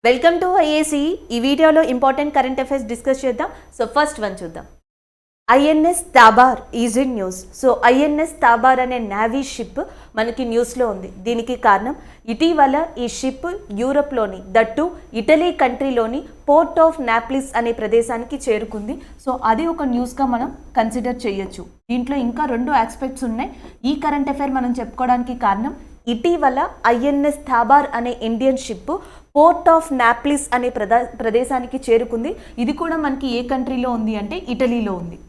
Welcome to IAC. ఈ వీడియోలో important current affairs discuss చేద్దాం. సో ఫస్ట్ వన్ చూద్దాం. INS Tabar is in news. So INS Tabar అనే navy ship మనకి న్యూస్లో ఉంది. దీనికి కారణం ఇటీవల ఈ షిప్ యూరప్లోని దట్టు ఇటలీ కంట్రీలోని పోర్ట్ ఆఫ్ నాప్లిస్ అనే ప్రదేశానికి చేరుకుంది. సో అది ఒక న్యూస్గా మనం కన్సిడర్ చేయొచ్చు. దీంట్లో ఇంకా రెండు ఆస్పెక్ట్స్ ఉన్నాయి. ఈ కరెంట్ అఫైర్ మనం చెప్పుకోవడానికి కారణం ఇటీవల ఐఎన్ఎస్ తాబార్ అనే Indian ship port of Naples అనే ప్రదేశానికి చేరుకుంది. ఇది కూడా మనకి ఏ కంట్రీలో ఉంది అంటే ఇటలీలో ఉంది.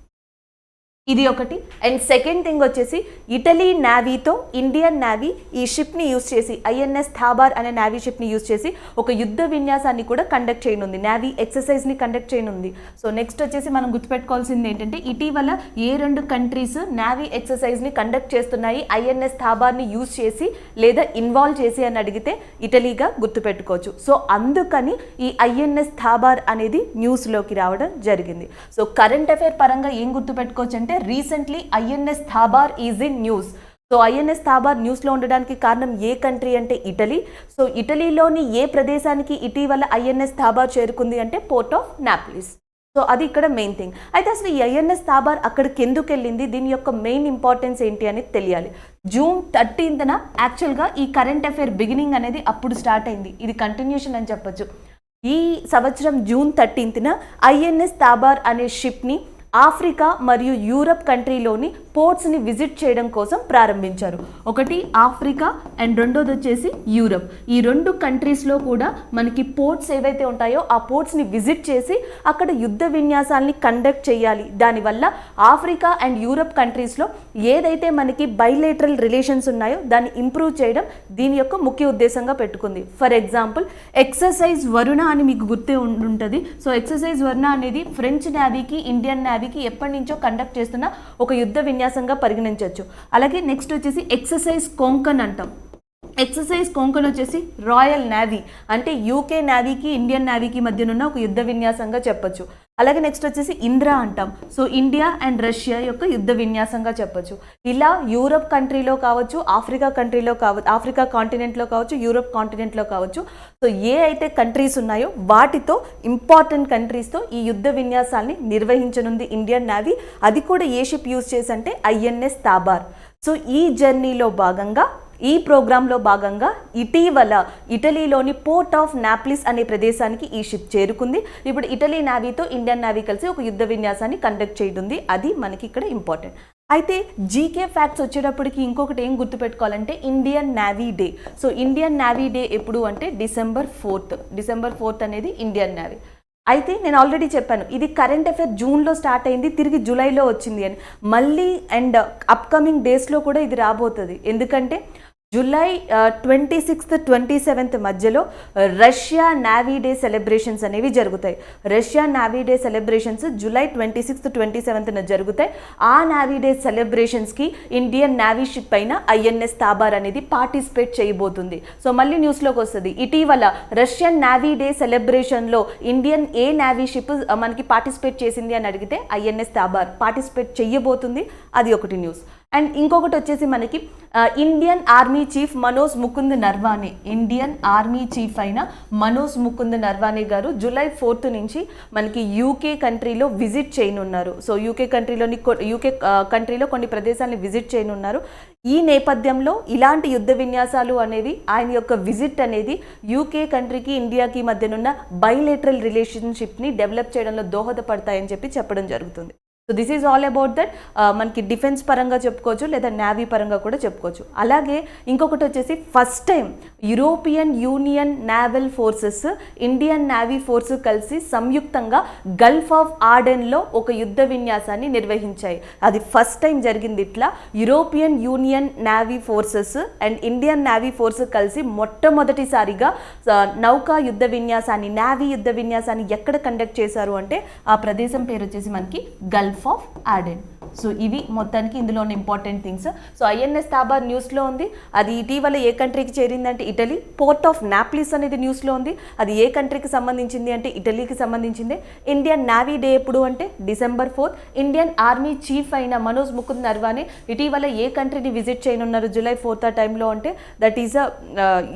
ఇది ఒకటి. అండ్ సెకండ్ థింగ్ వచ్చేసి ఇటలీ నేవీతో ఇండియన్ నేవీ ఈ షిప్ని యూజ్ చేసి ఐఎన్ఎస్ తాబార్ అనే నేవీ షిప్ని యూజ్ చేసి ఒక యుద్ధ విన్యాసాన్ని కూడా కండక్ట్ చేయనుంది. నేవీ ఎక్సర్సైజ్ని కండక్ట్ చేయనుంది. సో నెక్స్ట్ వచ్చేసి మనం గుర్తుపెట్టుకోవాల్సింది ఏంటంటే ఇటీవల ఏ రెండు కంట్రీస్ నేవీ ఎక్సర్సైజ్ని కండక్ట్ చేస్తున్నాయి ఐఎన్ఎస్ తాబార్ని యూజ్ చేసి లేదా ఇన్వాల్వ్ చేసి అని అడిగితే ఇటలీగా గుర్తుపెట్టుకోవచ్చు. సో అందుకని ఈ ఐఎన్ఎస్ తాబార్ అనేది న్యూస్లోకి రావడం జరిగింది. సో కరెంట్ అఫైర్ పరంగా ఏం గుర్తుపెట్టుకోవచ్చు అంటే recently INS Tabar is in news. So INS Tabar న్యూస్లో ఉండడానికి కారణం ఏ కంట్రీ అంటే ఇటలీ. సో ఇటలీలోని ఏ ప్రదేశానికి ఇటీవల ఐఎన్ఎస్ తాబార్ చేరుకుంది అంటే పోర్ట్ ఆఫ్ నాప్లిస్. సో అది ఇక్కడ మెయిన్ థింగ్. అయితే అసలు ఈ ఐఎన్ఎస్ తాబార్ అక్కడికి ఎందుకు వెళ్ళింది, దీని యొక్క మెయిన్ ఇంపార్టెన్స్ ఏంటి అనేది తెలియాలి. జూన్ 13న యాక్చువల్గా ఈ కరెంట్ అఫైర్ బిగినింగ్ అనేది అప్పుడు స్టార్ట్ అయింది. ఇది కంటిన్యూషన్ అని చెప్పొచ్చు. ఈ సంవత్సరం జూన్ 13న ఐఎన్ఎస్ తాబార్ అనే షిప్ని ఆఫ్రికా మరియు యూరప్ కంట్రీలోని పోర్ట్స్ని విజిట్ చేయడం కోసం ప్రారంభించారు. ఒకటి ఆఫ్రికా అండ్ రెండోది వచ్చేసి యూరప్. ఈ రెండు కంట్రీస్లో కూడా మనకి పోర్ట్స్ ఏవైతే ఉంటాయో ఆ పోర్ట్స్ని విజిట్ చేసి అక్కడ యుద్ధ విన్యాసాలని కండక్ట్ చేయాలి. దానివల్ల ఆఫ్రికా అండ్ యూరప్ కంట్రీస్లో ఏదైతే మనకి బైలేటరల్ రిలేషన్స్ ఉన్నాయో దాన్ని ఇంప్రూవ్ చేయడం దీని యొక్క ముఖ్య ఉద్దేశంగా పెట్టుకుంది. ఫర్ ఎగ్జాంపుల్ ఎక్సర్సైజ్ వరుణ అని మీకు గుర్తే ఉంటుంది. సో ఎక్సర్సైజ్ వరుణ అనేది ఫ్రెంచ్ నేవీకి ఇండియన్ నేవీకి ఎప్పటి నుంచో కండక్ట్ చేస్తున్న ఒక యుద్ధ విన్యాసంగా పరిగణించవచ్చు. అలాగే నెక్స్ట్ వచ్చేసి ఎక్సర్సైజ్ కొంకన్ అంటాం. ఎక్సర్సైజ్ కొంకన్ వచ్చేసి రాయల్ నేవీ అంటే యూకే నేవీకి ఇండియన్ నేవీకి మధ్యనున్న ఒక యుద్ధ విన్యాసంగా చెప్పొచ్చు. అలాగే నెక్స్ట్ వచ్చేసి ఇంద్రా అంటాం. సో ఇండియా అండ్ రష్యా యొక్క యుద్ధ విన్యాసంగా చెప్పొచ్చు. ఇలా యూరప్ కంట్రీలో కావచ్చు, ఆఫ్రికా కంట్రీలో కావచ్చు, ఆఫ్రికా కాంటినెంట్లో కావచ్చు, యూరప్ కాంటినెంట్లో కావచ్చు. సో ఏ అయితే కంట్రీస్ ఉన్నాయో వాటితో ఇంపార్టెంట్ కంట్రీస్తో ఈ యుద్ధ విన్యాసాల్ని నిర్వహించనుంది ఇండియన్ నేవీ. అది కూడా ఏ షిప్ యూజ్ చేసి అంటే ఐఎన్ఎస్ తాబార్. సో ఈ జర్నీలో భాగంగా ఈ ప్రోగ్రాంలో భాగంగా ఇటీవల ఇటలీలోని పోర్ట్ ఆఫ్ నాప్లిస్ అనే ప్రదేశానికి ఈ షిప్ చేరుకుంది. ఇప్పుడు ఇటలీ నేవీతో ఇండియన్ నేవీ కలిసి ఒక యుద్ధ విన్యాసాన్ని కండక్ట్ చేయనుంది. అది మనకి ఇక్కడ ఇంపార్టెంట్. అయితే జీకే ఫ్యాక్ట్స్ వచ్చేటప్పటికి ఇంకొకటి ఏం గుర్తుపెట్టుకోవాలంటే Indian navy day. So Indian navy day ఎప్పుడు అంటే డిసెంబర్ 4th అనేది ఇండియన్ నేవీ. అయితే నేను ఆల్రెడీ చెప్పాను ఇది కరెంట్ అఫైర్ జూన్లో స్టార్ట్ అయింది, తిరిగి జూలైలో వచ్చింది అని. మళ్ళీ అండ్ అప్కమింగ్ డేస్లో కూడా ఇది రాబోతుంది. ఎందుకంటే జూలై 26th 27th మధ్యలో రష్యా నేవీ డే సెలబ్రేషన్స్ అనేవి జరుగుతాయి. Russia navy day celebrations July 26th 27th జరుగుతాయి. ఆ నేవీ డే సెలబ్రేషన్స్కి ఇండియన్ నేవీ షిప్ అయిన ఐఎన్ఎస్ తాబార్ అనేది పార్టిసిపేట్ చేయబోతుంది. సో మళ్ళీ న్యూస్లోకి వస్తుంది. ఇటీవల రష్యన్ నేవీ డే సెలబ్రేషన్లో ఇండియన్ ఏ నేవీ షిప్ మనకి పార్టిసిపేట్ చేసింది అని అడిగితే ఐఎన్ఎస్ తాబార్ పార్టిసిపేట్ చేయబోతుంది. అది ఒకటి న్యూస్. అండ్ ఇంకొకటి వచ్చేసి మనకి Indian army chief Manoj Mukund Naravane, Indian army chief అయిన మనోజ్ ముకుంద్ నర్వానే గారు జూలై 4th నుంచి మనకి యూకే కంట్రీలో విజిట్ చేయనున్నారు. సో యూకే కంట్రీలో కొన్ని ప్రదేశాలను విజిట్ చేయనున్నారు. ఈ నేపథ్యంలో ఇలాంటి యుద్ధ విన్యాసాలు అనేవి ఆయన యొక్క విజిట్ అనేది యూకే కంట్రీకి ఇండియాకి మధ్యనున్న బైలేటరల్ రిలేషన్షిప్ని డెవలప్ చేయడంలో దోహదపడతాయని చెప్పడం జరుగుతుంది. So this is all about that. మనకి డిఫెన్స్ పరంగా చెప్పుకోవచ్చు లేదా నేవీ పరంగా కూడా చెప్పుకోవచ్చు. అలాగే ఇంకొకటి వచ్చేసి first time European union naval forces Indian navy force కలిసి సంయుక్తంగా గల్ఫ్ ఆఫ్ ఆడెన్లో ఒక యుద్ధ విన్యాసాన్ని నిర్వహించాయి. అది ఫస్ట్ టైం జరిగింది. ఇట్లా European union navy forces and Indian navy force కలిసి మొట్టమొదటిసారిగా నౌకా యుద్ధ విన్యాసాన్ని, నేవీ యుద్ధ విన్యాసాన్ని ఎక్కడ కండక్ట్ చేశారు అంటే ఆ ప్రదేశం పేరు వచ్చేసి మనకి గల్ఫ్ ఆఫ్ ఆడెన్. సో ఇవి మొత్తానికి ఇందులో ఉన్న important things. So INS Tabar న్యూస్లో ఉంది, అది ఇటీవల ఏ కంట్రీకి చేరిందంటే ఇటలీ. పోర్ట్ ఆఫ్ నాప్లిస్ అనేది న్యూస్లో ఉంది, అది ఏ కంట్రీకి సంబంధించింది అంటే ఇటలీకి సంబంధించింది. ఇండియన్ నేవీ డే ఎప్పుడు అంటే December 4th. Indian army chief అయిన మనోజ్ ముకుంద్ నర్వానే ఇటీవల ఏ కంట్రీని విజిట్ చేయనున్నారు July 4th ఆ టైంలో అంటే దట్ ఈస్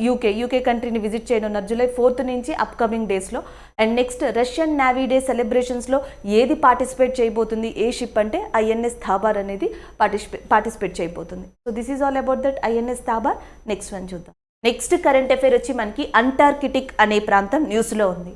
యూకే కంట్రీని విజిట్ చేయనున్నారు July 4th నుంచి అప్కమింగ్ డేస్లో. And next Russian navy day సెలబ్రేషన్స్లో ఏది పార్టిసిపేట్ చేయబోతుంది, ఏ షిప్ అంటే ఐఎన్ఎస్ తాబార్ అనేది పార్టిసిపేట్ చేయబోతుంది. So this is all about that INS Tabar. Next one చూద్దాం. నెక్స్ట్ కరెంట్ అఫైర్ వచ్చి మనకి అంటార్కిటిక్ అనే ప్రాంతం న్యూస్లో ఉంది.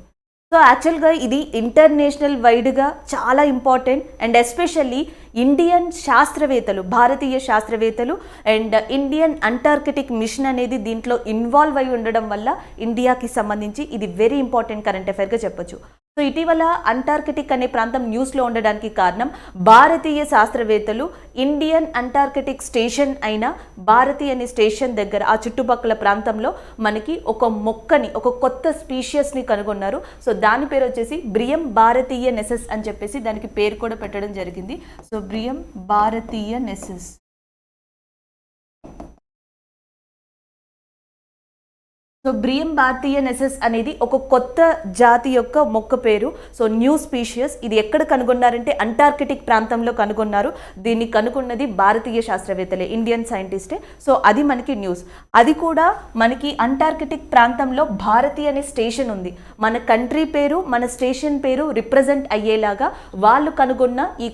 సో యాక్చువల్గా ఇది ఇంటర్నేషనల్ వైడ్గా చాలా ఇంపార్టెంట్ అండ్ ఎస్పెషల్లీ ఇండియన్ శాస్త్రవేత్తలు, భారతీయ శాస్త్రవేత్తలు అండ్ ఇండియన్ అంటార్కిటిక్ మిషన్ అనేది దీంట్లో ఇన్వాల్వ్ అయి ఉండడం వల్ల ఇండియాకి సంబంధించి ఇది వెరీ ఇంపార్టెంట్ కరెంట్ అఫైర్గా చెప్పొచ్చు. సో ఇటీవల అంటార్కిటిక్ అనే ప్రాంతం న్యూస్లో ఉండడానికి కారణం భారతీయ శాస్త్రవేత్తలు ఇండియన్ అంటార్కిటిక్ స్టేషన్ అయిన భారతి అనే స్టేషన్ దగ్గర ఆ చుట్టుపక్కల ప్రాంతంలో మనకి ఒక మొక్కని, ఒక కొత్త స్పీషియస్ని కనుగొన్నారు. సో దాని పేరు వచ్చేసి బ్రియం భారతీయ నెసెస్ అని చెప్పేసి దానికి పేరు కూడా పెట్టడం జరిగింది. సో బ్రియం భారతీయ నెసెస్. సో బ్రియం భారతీయ నెసెస్ అనేది ఒక కొత్త జాతి యొక్క మొక్క పేరు. So new spacious. ఇది ఎక్కడ కనుగొన్నారంటే అంటార్కిటిక్ ప్రాంతంలో కనుగొన్నారు. దీన్ని కనుగొన్నది భారతీయ శాస్త్రవేత్తలే, ఇండియన్ సైంటిస్టే. సో అది మనకి న్యూస్. అది కూడా మనకి అంటార్కిటిక్ ప్రాంతంలో భారతి అనే స్టేషన్ ఉంది. మన కంట్రీ పేరు, మన స్టేషన్ పేరు రిప్రజెంట్ అయ్యేలాగా వాళ్ళు కనుగొన్న ఈ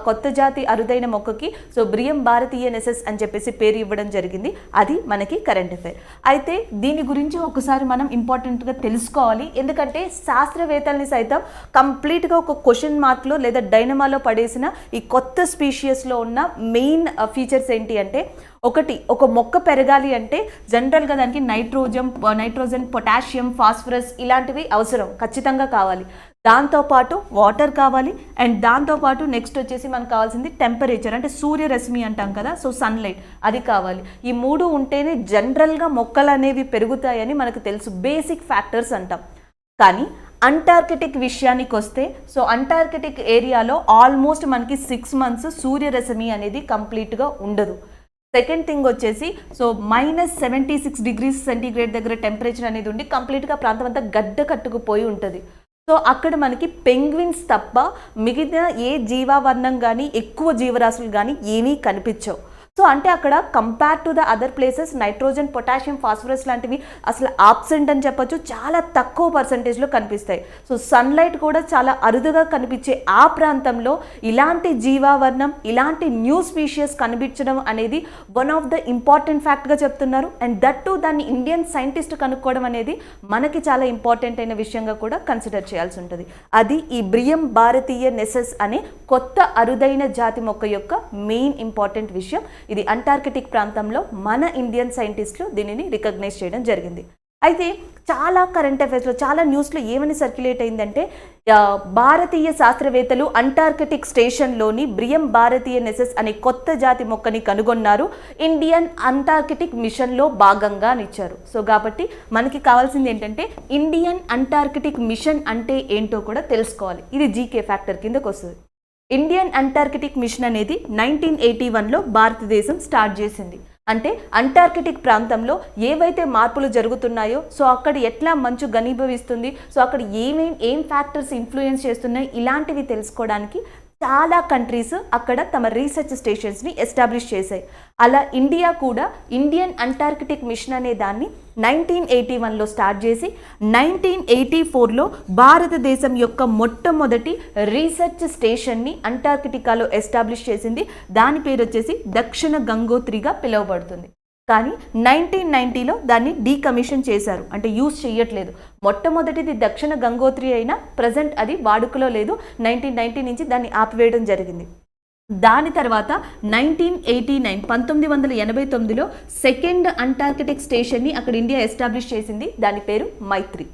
కొత్త జాతి అరుదైన మొక్కకి సో బ్రియం భారతీయ నెసెస్ అని చెప్పేసి పేరు ఇవ్వడం జరిగింది. అది మనకి కరెంట్ అఫైర్. అయితే దీని గురించి ఒకసారి మనం ఇంపార్టెంట్గా తెలుసుకోవాలి. ఎందుకంటే శాస్త్రవేత్తల్ని సైతం కంప్లీట్గా ఒక క్వశ్చన్ మార్క్లో లేదా డైనమాలో పడేసిన ఈ కొత్త స్పీషియస్లో ఉన్న మెయిన్ ఫీచర్స్ ఏంటి అంటే, ఒక మొక్క పెరగాలి అంటే జనరల్గా దానికి నైట్రోజన్, పొటాషియం, ఫాస్ఫరస్ ఇలాంటివి అవసరం, ఖచ్చితంగా కావాలి. దాంతోపాటు వాటర్ కావాలి అండ్ దాంతోపాటు నెక్స్ట్ వచ్చేసి మనకు కావాల్సింది టెంపరేచర్, అంటే సూర్యరశ్మి అంటాం కదా, సో సన్లైట్ అది కావాలి. ఈ మూడు ఉంటేనే జనరల్గా మొక్కలు అనేవి పెరుగుతాయని మనకు తెలుసు, బేసిక్ ఫ్యాక్టర్స్ అంటాం. కానీ అంటార్కిటిక్ విషయానికి వస్తే సో అంటార్కిటిక్ ఏరియాలో ఆల్మోస్ట్ మనకి 6 months సూర్యరశ్మి అనేది కంప్లీట్గా ఉండదు. సెకండ్ థింగ్ వచ్చేసి సో -76 degrees సెంటీగ్రేడ్ దగ్గర టెంపరేచర్ అనేది ఉండి కంప్లీట్గా ప్రాంతం అంతా గడ్డ కట్టుకుపోయి ఉంటుంది. సో అక్కడ మనకి పెంగ్విన్స్ తప్ప మిగతా ఏ జీవావరణం కానీ ఎక్కువ జీవరాశులు కానీ ఏమీ కనిపించవు. సో అంటే అక్కడ compare to the other places nitrogen, potassium, phosphorus లాంటివి అసలు ఆబ్సెంట్ అని చెప్పొచ్చు, చాలా తక్కువ పర్సంటేజ్లో కనిపిస్తాయి. సో సన్లైట్ కూడా చాలా అరుదుగా కనిపించే ఆ ప్రాంతంలో ఇలాంటి జీవావరణం, ఇలాంటి న్యూ స్పీషియస్ కనిపించడం అనేది వన్ ఆఫ్ ద ఇంపార్టెంట్ ఫ్యాక్ట్గా చెప్తున్నారు. అండ్ దట్ టు దాన్ని ఇండియన్ సైంటిస్ట్ కనుక్కోవడం అనేది మనకి చాలా ఇంపార్టెంట్ అయిన విషయంగా కూడా కన్సిడర్ చేయాల్సి ఉంటుంది. అది ఈ బ్రియం భారతీయ నెసెస్ అనే కొత్త అరుదైన జాతి మొక్క యొక్క మెయిన్ ఇంపార్టెంట్ విషయం. ఇది అంటార్కిటిక్ ప్రాంతంలో మన ఇండియన్ సైంటిస్టులు దీనిని రికగ్నైజ్ చేయడం జరిగింది. అయితే చాలా కరెంట్ అఫైర్స్లో, చాలా న్యూస్లో ఏమని సర్క్యులేట్ అయిందంటే భారతీయ శాస్త్రవేత్తలు అంటార్కిటిక్ స్టేషన్లోని బ్రియం భారతీయ నెసెస్ అనే కొత్త జాతి మొక్కని కనుగొన్నారు, ఇండియన్ అంటార్కిటిక్ మిషన్లో భాగంగా ఇచ్చారు. సో కాబట్టి మనకి కావాల్సింది ఏంటంటే ఇండియన్ అంటార్కిటిక్ మిషన్ అంటే ఏంటో కూడా తెలుసుకోవాలి. ఇది జీకే ఫ్యాక్టర్ కిందకు వస్తుంది. ఇండియన్ అంటార్కిటిక్ మిషన్ అనేది 1981లో భారతదేశం స్టార్ట్ చేసింది. అంటే అంటార్కిటిక్ ప్రాంతంలో ఏవైతే మార్పులు జరుగుతున్నాయో, సో అక్కడ ఎట్లా మంచు ఘనీభవిస్తుంది, సో అక్కడ ఏం ఫ్యాక్టర్స్ ఇన్ఫ్లుయెన్స్ చేస్తున్నాయి, ఇలాంటివి తెలుసుకోవడానికి చాలా కంట్రీస్ అక్కడ తమ రీసెర్చ్ స్టేషన్స్ని ఎస్టాబ్లిష్ చేశాయి. అలా ఇండియా కూడా ఇండియన్ అంటార్కిటిక్ మిషన్ అనే దాన్ని 1981లో స్టార్ట్ చేసి 1984లో భారతదేశం యొక్క మొట్టమొదటి రీసెర్చ్ స్టేషన్ని అంటార్కిటికాలో ఎస్టాబ్లిష్ చేసింది. దాని పేరు వచ్చేసి దక్షిణ గంగోత్రిగా పిలువబడుతుంది. కానీ 1990లో దాన్ని డీకమిషన్ చేశారు, అంటే యూజ్ చేయట్లేదు. మొట్టమొదటిది దక్షిణ గంగోత్రి అయినా ప్రజెంట్ అది వాడుకలో లేదు. 1990 నుంచి దాన్ని ఆపివేయడం జరిగింది. దాని తర్వాత 1989లో సెకండ్ అంటార్కిటిక్ స్టేషన్ని అక్కడ ఇండియా ఎస్టాబ్లిష్ చేసింది. దాని పేరు మైత్రి.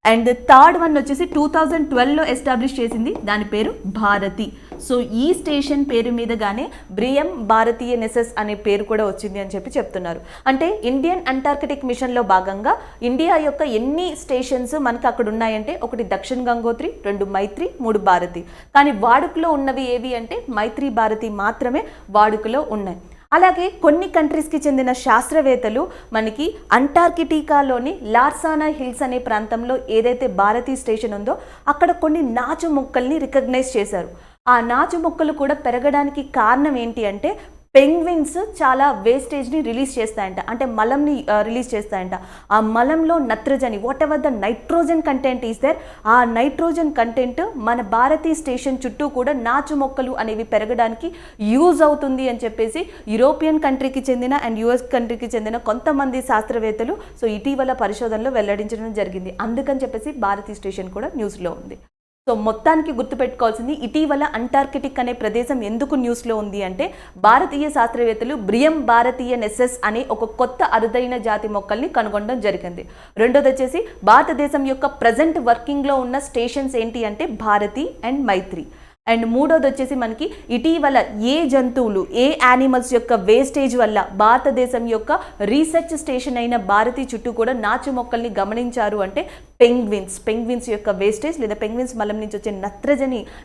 అండ్ థర్డ్ వన్ వచ్చేసి 2012లో ఎస్టాబ్లిష్ చేసింది, దాని పేరు భారతి. సో ఈ స్టేషన్ పేరు మీదగానే బ్రియం భారతీయ నెసెస్ అనే పేరు కూడా వచ్చింది అని చెప్పి చెప్తున్నారు. అంటే ఇండియన్ అంటార్కిటిక్ మిషన్లో భాగంగా ఇండియా యొక్క ఎన్ని స్టేషన్స్ మనకు అక్కడ ఉన్నాయంటే 1 దక్షిణ గంగోత్రి, 2 మైత్రి, 3 భారతి. కానీ వాడుకలో ఉన్నవి ఏవి అంటే మైత్రి, భారతి మాత్రమే వాడుకలో ఉన్నాయి. అలాగే కొన్ని కంట్రీస్కి చెందిన శాస్త్రవేత్తలు మనకి అంటార్కిటికాలోని లార్సానా హిల్స్ అనే ప్రాంతంలో ఏదైతే భారతీ స్టేషన్ ఉందో అక్కడ కొన్ని నాచు మొక్కల్ని రికగ్నైజ్ చేశారు. ఆ నాచు మొక్కలు కూడా పెరగడానికి కారణం ఏంటి అంటే పెంగ్విన్స్ చాలా వేస్టేజ్ని రిలీజ్ చేస్తాయంట, అంటే మలంని రిలీజ్ చేస్తాయంట. ఆ మలంలో నత్రజని, whatever the nitrogen content is there, ఆ నైట్రోజన్ కంటెంట్ మన భారతీయ స్టేషన్ చుట్టూ కూడా నాచు మొక్కలు అనేవి పెరగడానికి యూజ్ అవుతుంది అని చెప్పేసి యూరోపియన్ కంట్రీకి చెందిన అండ్ యుఎస్ కంట్రీకి చెందిన కొంతమంది శాస్త్రవేత్తలు సో ఇటీవల పరిశోధనలో వెల్లడించడం జరిగింది. అందుకని చెప్పేసి భారతీయ స్టేషన్ కూడా న్యూస్లో ఉంది. సో మొత్తానికి గుర్తుపెట్టుకోవాల్సింది, ఇటీవల అంటార్కిటిక్ అనే ప్రదేశం ఎందుకు న్యూస్లో ఉంది అంటే భారతీయ శాస్త్రవేత్తలు బ్రియం భారతీయ నెసెస్ అనే ఒక కొత్త అరుదైన జాతి మొక్కల్ని కనుగొనడం జరిగింది. రెండోది వచ్చేసి భారతదేశం యొక్క ప్రజెంట్ వర్కింగ్లో ఉన్న స్టేషన్స్ ఏంటి అంటే భారతి అండ్ మైత్రి. అండ్ మూడోది వచ్చేసి మనకి ఇటీవల ఏ జంతువులు, ఏ యానిమల్స్ యొక్క వేస్టేజ్ వల్ల భారతదేశం యొక్క రీసెర్చ్ స్టేషన్ అయిన భారతి చుట్టూ కూడా నాచు మొక్కల్ని గమనించారు అంటే పెంగ్విన్స్ యొక్క వేస్టేజ్ లేదా పెంగ్విన్స్ మలం నుంచి వచ్చే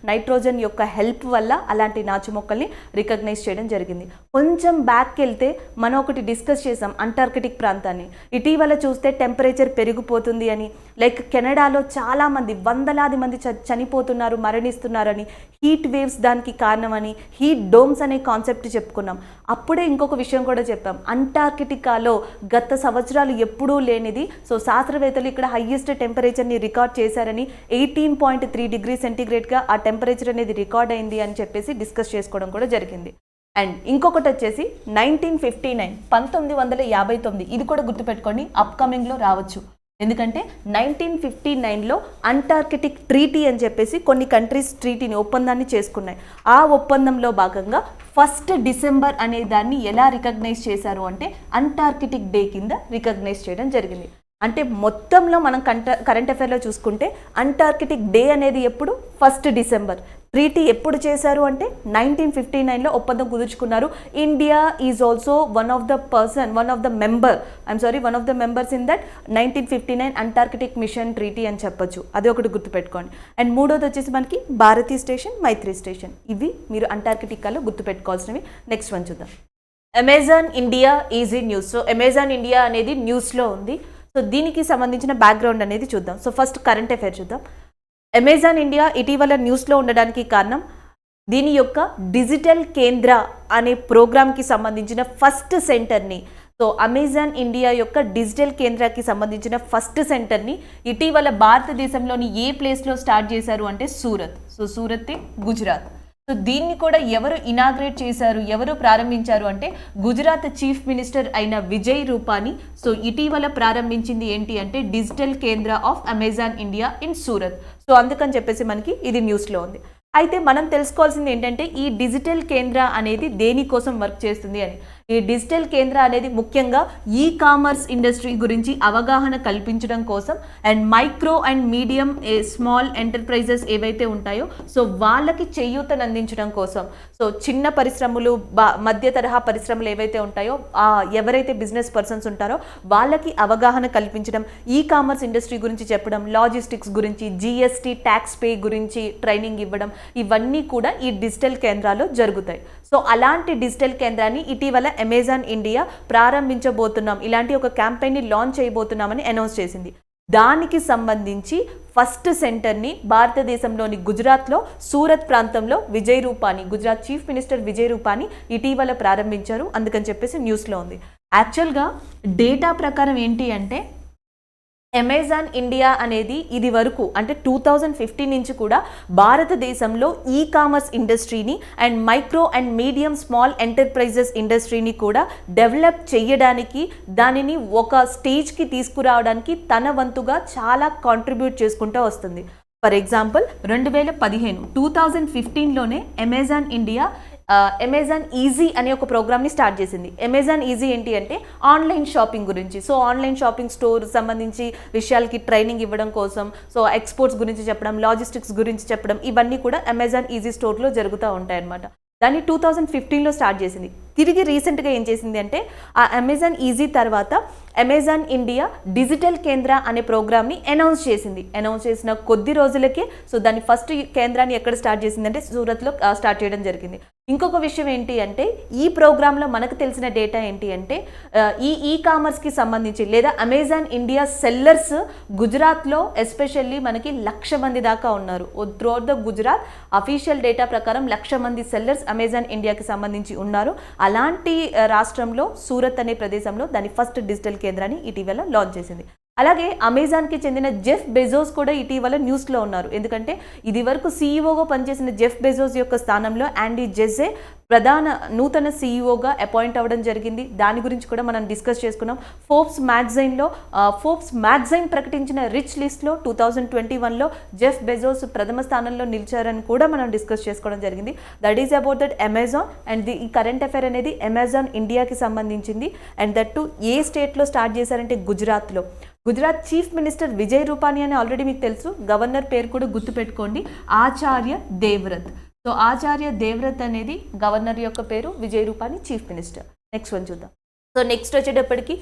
నైట్రోజన్ యొక్క హెల్ప్ వల్ల అలాంటి నాచు మొక్కల్ని రికగ్నైజ్ చేయడం జరిగింది. కొంచెం బ్యాక్కి వెళ్తే మనం ఒకటి డిస్కస్ చేసాం అంటార్కిటిక్ ప్రాంతాన్ని. ఇటీవల చూస్తే టెంపరేచర్ పెరిగిపోతుంది అని, లైక్ కెనడాలో చాలామంది వందలాది మంది చనిపోతున్నారు, మరణిస్తున్నారని, హీట్ వేవ్స్ దానికి కారణమని, హీట్ డోమ్స్ అనే కాన్సెప్ట్ చెప్పుకున్నాం. అప్పుడే ఇంకొక విషయం కూడా చెప్పాం, అంటార్కిటికాలో గత సంవత్సరాలు ఎప్పుడూ లేనిది సో శాస్త్రవేత్తలు ఇక్కడ హైయెస్ట్ టెంపరేచర్ని రికార్డ్ చేశారని 18.3 డిగ్రీ సెంటీగ్రేడ్గా ఆ టెంపరేచర్ అనేది రికార్డ్ అయింది అని చెప్పేసి డిస్కస్ చేసుకోవడం కూడా జరిగింది. అండ్ ఇంకొకటి వచ్చేసి 1959 ఇది కూడా గుర్తుపెట్టుకోండి, అప్కమింగ్లో రావచ్చు. ఎందుకంటే 1959లో అంటార్కిటిక్ ట్రీటీ అని చెప్పేసి కొన్ని కంట్రీస్ ట్రీటీని, ఒప్పందాన్ని చేసుకున్నాయి. ఆ ఒప్పందంలో భాగంగా 1 డిసెంబర్ అనే దాన్ని ఎలా రికగ్నైజ్ చేశారు అంటే అంటార్కిటిక్ డే కింద రికగ్నైజ్ చేయడం జరిగింది. అంటే మొత్తంలో మనం కరెంట్ అఫైర్లో చూసుకుంటే అంటార్కిటిక్ డే అనేది ఎప్పుడు 1 డిసెంబర్. ట్రీటీ ఎప్పుడు చేశారు అంటే 1959లో ఒప్పందం కుదుర్చుకున్నారు. India is also one of the members in that 1959 Antarctic mission treaty అని చెప్పొచ్చు. అది ఒకటి గుర్తుపెట్టుకోండి. అండ్ మూడోది వచ్చేసి మనకి భారతీ స్టేషన్, మైత్రి స్టేషన్. ఇవి మీరు అంటార్కిటికాలో గుర్తుపెట్టుకోవాల్సినవి. నెక్స్ట్ వన్ చూద్దాం. Amazon India easy news. So Amazon India అనేది న్యూస్లో ఉంది. సో దీనికి సంబంధించిన బ్యాక్గ్రౌండ్ అనేది చూద్దాం. సో ఫస్ట్ కరెంట్ అఫైర్ చూద్దాం. అమెజాన్ ఇండియా ఇటీవల న్యూస్లో ఉండడానికి కారణం దీని యొక్క డిజిటల్ కేంద్ర అనే ప్రోగ్రామ్కి సంబంధించిన ఫస్ట్ సెంటర్ని, సో అమెజాన్ ఇండియా యొక్క డిజిటల్ కేంద్రాకి సంబంధించిన ఫస్ట్ సెంటర్ని ఇటీవల భారతదేశంలోని ఏ ప్లేస్లో స్టార్ట్ చేశారు అంటే సూరత్. సో సూరత్ గుజరాత్. సో దీన్ని కూడా ఎవరు ఇనాగ్రేట్ చేశారు, ఎవరు ప్రారంభించారు అంటే గుజరాత్ చీఫ్ మినిస్టర్ అయిన విజయ్ రూపానీ. సో ఇటీవల ప్రారంభించింది ఏంటి అంటే డిజిటల్ కేంద్ర of Amazon India in Surat. So అందుకని చెప్పేసి మనకి ఇది న్యూస్లో ఉంది. అయితే మనం తెలుసుకోవాల్సింది ఏంటంటే ఈ డిజిటల్ కేంద్ర అనేది దేనికోసం వర్క్ చేస్తుంది అని. ఈ డిజిటల్ కేంద్ర అనేది ముఖ్యంగా ఈ కామర్స్ ఇండస్ట్రీ గురించి అవగాహన కల్పించడం కోసం and micro and medium small enterprises ఏవైతే ఉంటాయో సో వాళ్ళకి చేయూతను అందించడం కోసం. సో చిన్న పరిశ్రమలు, మధ్య తరహా పరిశ్రమలు ఏవైతే ఉంటాయో ఎవరైతే బిజినెస్ పర్సన్స్ ఉంటారో వాళ్ళకి అవగాహన కల్పించడం, ఈ కామర్స్ ఇండస్ట్రీ గురించి చెప్పడం, లాజిస్టిక్స్ గురించి, జిఎస్టీ ట్యాక్స్ పే గురించి ట్రైనింగ్ ఇవ్వడం, ఇవన్నీ కూడా ఈ డిజిటల్ కేంద్రాల్లో జరుగుతాయి. సో అలాంటి డిజిటల్ కేంద్రాన్ని ఇటీవల అమెజాన్ ఇండియా ప్రారంభించబోతున్నాం, ఇలాంటి ఒక క్యాంపెయిన్ని లాంచ్ చేయబోతున్నామని అనౌన్స్ చేసింది. దానికి సంబంధించి ఫస్ట్ సెంటర్ని భారతదేశంలోని గుజరాత్లో సూరత్ ప్రాంతంలో గుజరాత్ చీఫ్ మినిస్టర్ విజయ్ రూపానీ ఇటీవల ప్రారంభించారు. అందుకని చెప్పేసి న్యూస్లో ఉంది. యాక్చువల్గా డేటా ప్రకారం ఏంటి అంటే అమెజాన్ ఇండియా అనేది ఇది వరకు అంటే 2015 నుంచి కూడా భారతదేశంలో ఈ కామర్స్ ఇండస్ట్రీని and micro and medium small enterprises ఇండస్ట్రీని కూడా డెవలప్ చేయడానికి, దానిని ఒక స్టేజ్కి తీసుకురావడానికి తన వంతుగా చాలా కాంట్రిబ్యూట్ చేసుకుంటూ వస్తుంది. ఫర్ ఎగ్జాంపుల్ 2015లోనే అమెజాన్ ఇండియా అమెజాన్ ఈజీ అనే ఒక ప్రోగ్రామ్ని స్టార్ట్ చేసింది. అమెజాన్ ఈజీ ఏంటి అంటే ఆన్లైన్ షాపింగ్ గురించి. సో ఆన్లైన్ షాపింగ్ స్టోర్ సంబంధించి విషయాలకి ట్రైనింగ్ ఇవ్వడం కోసం, సో ఎక్స్పోర్ట్స్ గురించి చెప్పడం, లాజిస్టిక్స్ గురించి చెప్పడం, ఇవన్నీ కూడా అమెజాన్ ఈజీ స్టోర్లో జరుగుతూ ఉంటాయి అన్నమాట. దాన్ని 2015లో స్టార్ట్ చేసింది. తిరిగి రీసెంట్గా ఏం చేసింది అంటే ఆ అమెజాన్ ఈజీ తర్వాత అమెజాన్ ఇండియా డిజిటల్ కేంద్ర అనే ప్రోగ్రామ్ని అనౌన్స్ చేసింది. అనౌన్స్ చేసిన కొద్ది రోజులకే సో దాని ఫస్ట్ కేంద్రాన్ని ఎక్కడ స్టార్ట్ చేసిందంటే సూరత్లో స్టార్ట్ చేయడం జరిగింది. ఇంకొక విషయం ఏంటి అంటే ఈ ప్రోగ్రాంలో మనకు తెలిసిన డేటా ఏంటి అంటే ఈ కామర్స్కి సంబంధించి లేదా అమెజాన్ ఇండియా సెల్లర్స్ గుజరాత్లో ఎస్పెషల్లీ మనకి 1,00,000 మంది దాకా ఉన్నారు. Throughout the Gujarat official data ప్రకారం 1,00,000 మంది సెల్లర్స్ అమెజాన్ ఇండియాకి సంబంధించి ఉన్నారు. అలాంటి రాష్ట్రంలో సూరత్ అనే ప్రదేశంలో దాని ఫస్ట్ డిజిటల్ కేంద్రాన్ని ఇటీవల లాంచ్ చేసింది. అలాగే అమెజాన్కి చెందిన జెఫ్ బెజోస్ కూడా ఇటీవల న్యూస్లో ఉన్నారు. ఎందుకంటే ఇది వరకు సీఈఓగా పనిచేసిన జెఫ్ బెజోస్ యొక్క స్థానంలో యాండీ జెజే నూతన సీఈఓగా అపాయింట్ అవ్వడం జరిగింది. దాని గురించి కూడా మనం డిస్కస్ చేసుకున్నాం. ఫోర్బ్స్ మ్యాగజైన్ ప్రకటించిన రిచ్ లిస్ట్లో 2021లో జెఫ్ బెజోస్ ప్రథమ స్థానంలో నిలిచారని కూడా మనం డిస్కస్ చేసుకోవడం జరిగింది. That is about that Amazon and ఈ కరెంట్ అఫైర్ అనేది అమెజాన్ ఇండియాకి సంబంధించింది. అండ్ దట్ టు ఏ స్టేట్లో స్టార్ట్ చేశారంటే గుజరాత్లో. గుజరాత్ చీఫ్ మినిస్టర్ విజయ్ రూపానీ అని ఆల్రెడీ మీకు తెలుసు. గవర్నర్ పేరు కూడా గుర్తుపెట్టుకోండి, ఆచార్య దేవ్రత్. సో ఆచార్య దేవ్రత్ అనేది గవర్నర్ యొక్క పేరు, Vijay Rupani chief minister. Next one చూద్దాం. సో నెక్స్ట్ వచ్చేటప్పటికి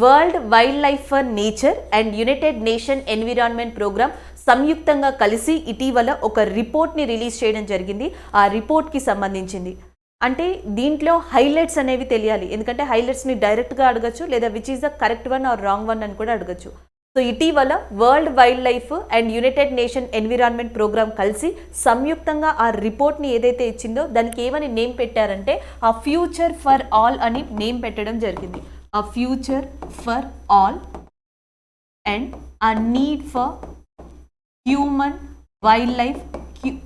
world wildlife for nature and United nation environment programme సంయుక్తంగా కలిసి ఇటీవల ఒక రిపోర్ట్ని రిలీజ్ చేయడం జరిగింది. ఆ రిపోర్ట్కి సంబంధించింది అంటే దీంట్లో హైలైట్స్ అనేవి తెలియాలి. ఎందుకంటే హైలైట్స్ని డైరెక్ట్గా అడగచ్చు లేదా which is the correct one or wrong one అని కూడా అడగచ్చు. సో ఇటీవల world wildlife and United nation environment programme కలిసి సంయుక్తంగా ఆ రిపోర్ట్ని ఏదైతే ఇచ్చిందో దానికి ఏమని నేమ్ పెట్టారంటే ఆ ఫ్యూచర్ ఫర్ ఆల్ అని నేమ్ పెట్టడం జరిగింది. ఆ ఫ్యూచర్ ఫర్ ఆల్ అండ్ ఆ need for human wild life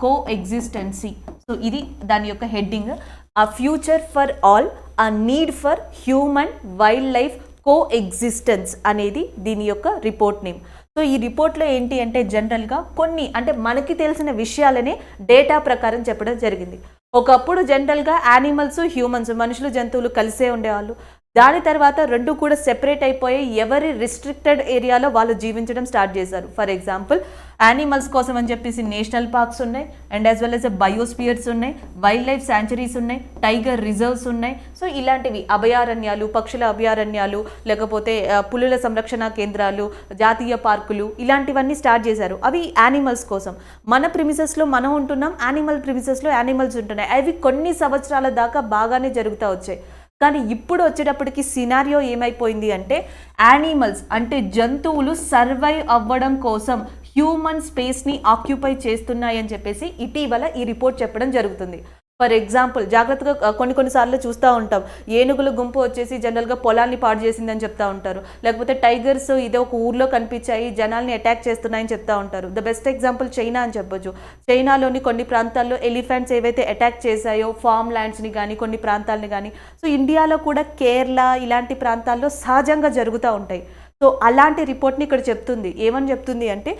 co ఎగ్జిస్టెన్సీ. So ఇది దాని యొక్క హెడ్డింగ్. ఆ future for all, a need for human wild life co existence అనేది దీని యొక్క రిపోర్ట్ నేమ్. సో ఈ రిపోర్ట్లో ఏంటి అంటే జనరల్గా కొన్ని అంటే మనకి తెలిసిన విషయాలనే డేటా ప్రకారం చెప్పడం జరిగింది. ఒకప్పుడు జనరల్గా యానిమల్స్, హ్యూమన్స్, మనుషులు, జంతువులు కలిసే ఉండేవాళ్ళు. దాని తర్వాత రెండు కూడా సెపరేట్ అయిపోయి ఎవరి రిస్ట్రిక్టెడ్ ఏరియాలో వాళ్ళు జీవించడం స్టార్ట్ చేశారు. ఫర్ ఎగ్జాంపుల్ యానిమల్స్ కోసం అని చెప్పేసి నేషనల్ పార్క్స్ ఉన్నాయి and as well as biospheres ఉన్నాయి, వైల్డ్ లైఫ్ శాంచురీస్ ఉన్నాయి, టైగర్ రిజర్వ్స్ ఉన్నాయి. సో ఇలాంటివి అభయారణ్యాలు, పక్షుల అభయారణ్యాలు, లేకపోతే పులుల సంరక్షణ కేంద్రాలు, జాతీయ పార్కులు, ఇలాంటివన్నీ స్టార్ట్ చేశారు. అవి యానిమల్స్ కోసం. మన ప్రిమిసెస్లో మనం ఉంటున్నాం, యానిమల్ ప్రిమిసెస్లో యానిమల్స్ ఉంటున్నాయి. అవి కొన్ని సంవత్సరాల దాకా బాగానే జరుగుతూ వచ్చాయి. కానీ ఇప్పుడు వచ్చేటప్పటికి సినారియో ఏమైపోయింది అంటే యానిమల్స్ అంటే జంతువులు సర్వైవ్ అవ్వడం కోసం హ్యూమన్ స్పేస్ని ఆక్యుపై చేస్తున్నాయని చెప్పేసి ఇటీవల ఈ రిపోర్ట్ చెప్పడం జరుగుతుంది. ఫర్ ఎగ్జాంపుల్ జాగ్రత్తగా కొన్నిసార్లు చూస్తూ ఉంటాం, ఏనుగుల గుంపు వచ్చేసి జనరల్గా పొలాన్ని పాడు చేసిందని చెప్తా ఉంటారు. లేకపోతే టైగర్స్ ఇదే ఒక ఊర్లో కనిపించాయి, జనాల్ని అటాక్ చేస్తున్నాయని చెప్తా ఉంటారు. ద బెస్ట్ ఎగ్జాంపుల్ చైనా అని చెప్పొచ్చు. చైనాలోని కొన్ని ప్రాంతాల్లో ఎలిఫెంట్స్ ఏవైతే అటాక్ చేశాయో ఫార్మ్ ల్యాండ్స్ని కానీ కొన్ని ప్రాంతాలని కానీ, సో ఇండియాలో కూడా కేరళ ఇలాంటి ప్రాంతాల్లో సహజంగా జరుగుతూ ఉంటాయి. సో అలాంటి రిపోర్ట్ని ఇక్కడ చెప్తుంది. ఏమని చెప్తుంది అంటే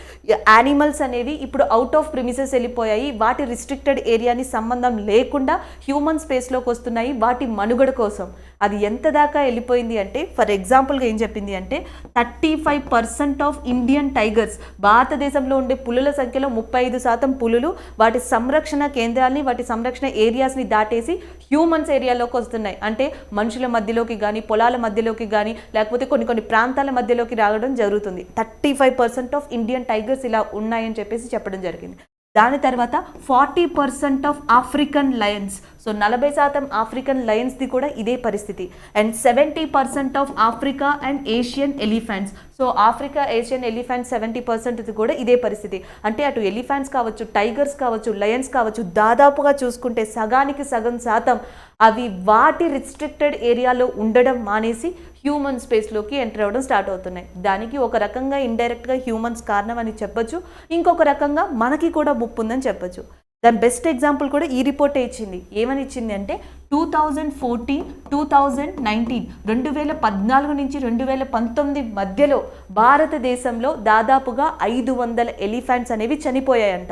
యానిమల్స్ అనేవి ఇప్పుడు అవుట్ ఆఫ్ ప్రిమిసెస్ వెళ్ళిపోయాయి, వాటి రిస్ట్రిక్టెడ్ ఏరియాని సంబంధం లేకుండా హ్యూమన్ స్పేస్లోకి వస్తున్నాయి వాటి మనుగడ కోసం. అది ఎంత దాకా వెళ్ళిపోయింది అంటే ఫర్ ఎగ్జాంపుల్గా ఏం చెప్పింది అంటే 35% ఆఫ్ ఇండియన్ టైగర్స్, భారతదేశంలో ఉండే పులుల సంఖ్యలో 35% పులులు వాటి సంరక్షణ కేంద్రాలని, వాటి సంరక్షణ ఏరియాస్ని దాటేసి హ్యూమన్స్ ఏరియాలోకి వస్తున్నాయి. అంటే మనుషుల మధ్యలోకి కానీ, పొలాల మధ్యలోకి కానీ, లేకపోతే కొన్ని ప్రాంతాల మధ్యలోకి రావడం జరుగుతుంది. 35% ఆఫ్ ఇండియన్ టైగర్స్ ఇలా ఉన్నాయని చెప్పేసి చెప్పడం జరిగింది. దాని తర్వాత 40% of African lions, so 40% African లయన్స్ది కూడా ఇదే పరిస్థితి. And 70% of Africa and Asian elephants, so Africa Asian elephants 70% కూడా ఇదే పరిస్థితి. అంటే అటు ఎలిఫెంట్స్ కావచ్చు, టైగర్స్ కావచ్చు, లయన్స్ కావచ్చు, దాదాపుగా చూసుకుంటే సగానికి సగం శాతం అవి వాటి రిస్ట్రిక్టెడ్ ఏరియాలో ఉండడం మానేసి హ్యూమన్ స్పేస్లోకి ఎంటర్ అవ్వడం స్టార్ట్ అవుతున్నాయి. దానికి ఒక రకంగా ఇండైరెక్ట్గా హ్యూమన్స్ కారణం అని చెప్పొచ్చు, ఇంకొక రకంగా మనకి కూడా ముప్పు ఉందని చెప్పొచ్చు. దాని బెస్ట్ ఎగ్జాంపుల్ కూడా ఈ రిపోర్టే ఇచ్చింది. ఏమని ఇచ్చింది అంటే 2014-2019 2014 నుంచి 2019 మధ్యలో భారతదేశంలో దాదాపుగా 500 ఎలిఫెంట్స్ అనేవి చనిపోయాయంట.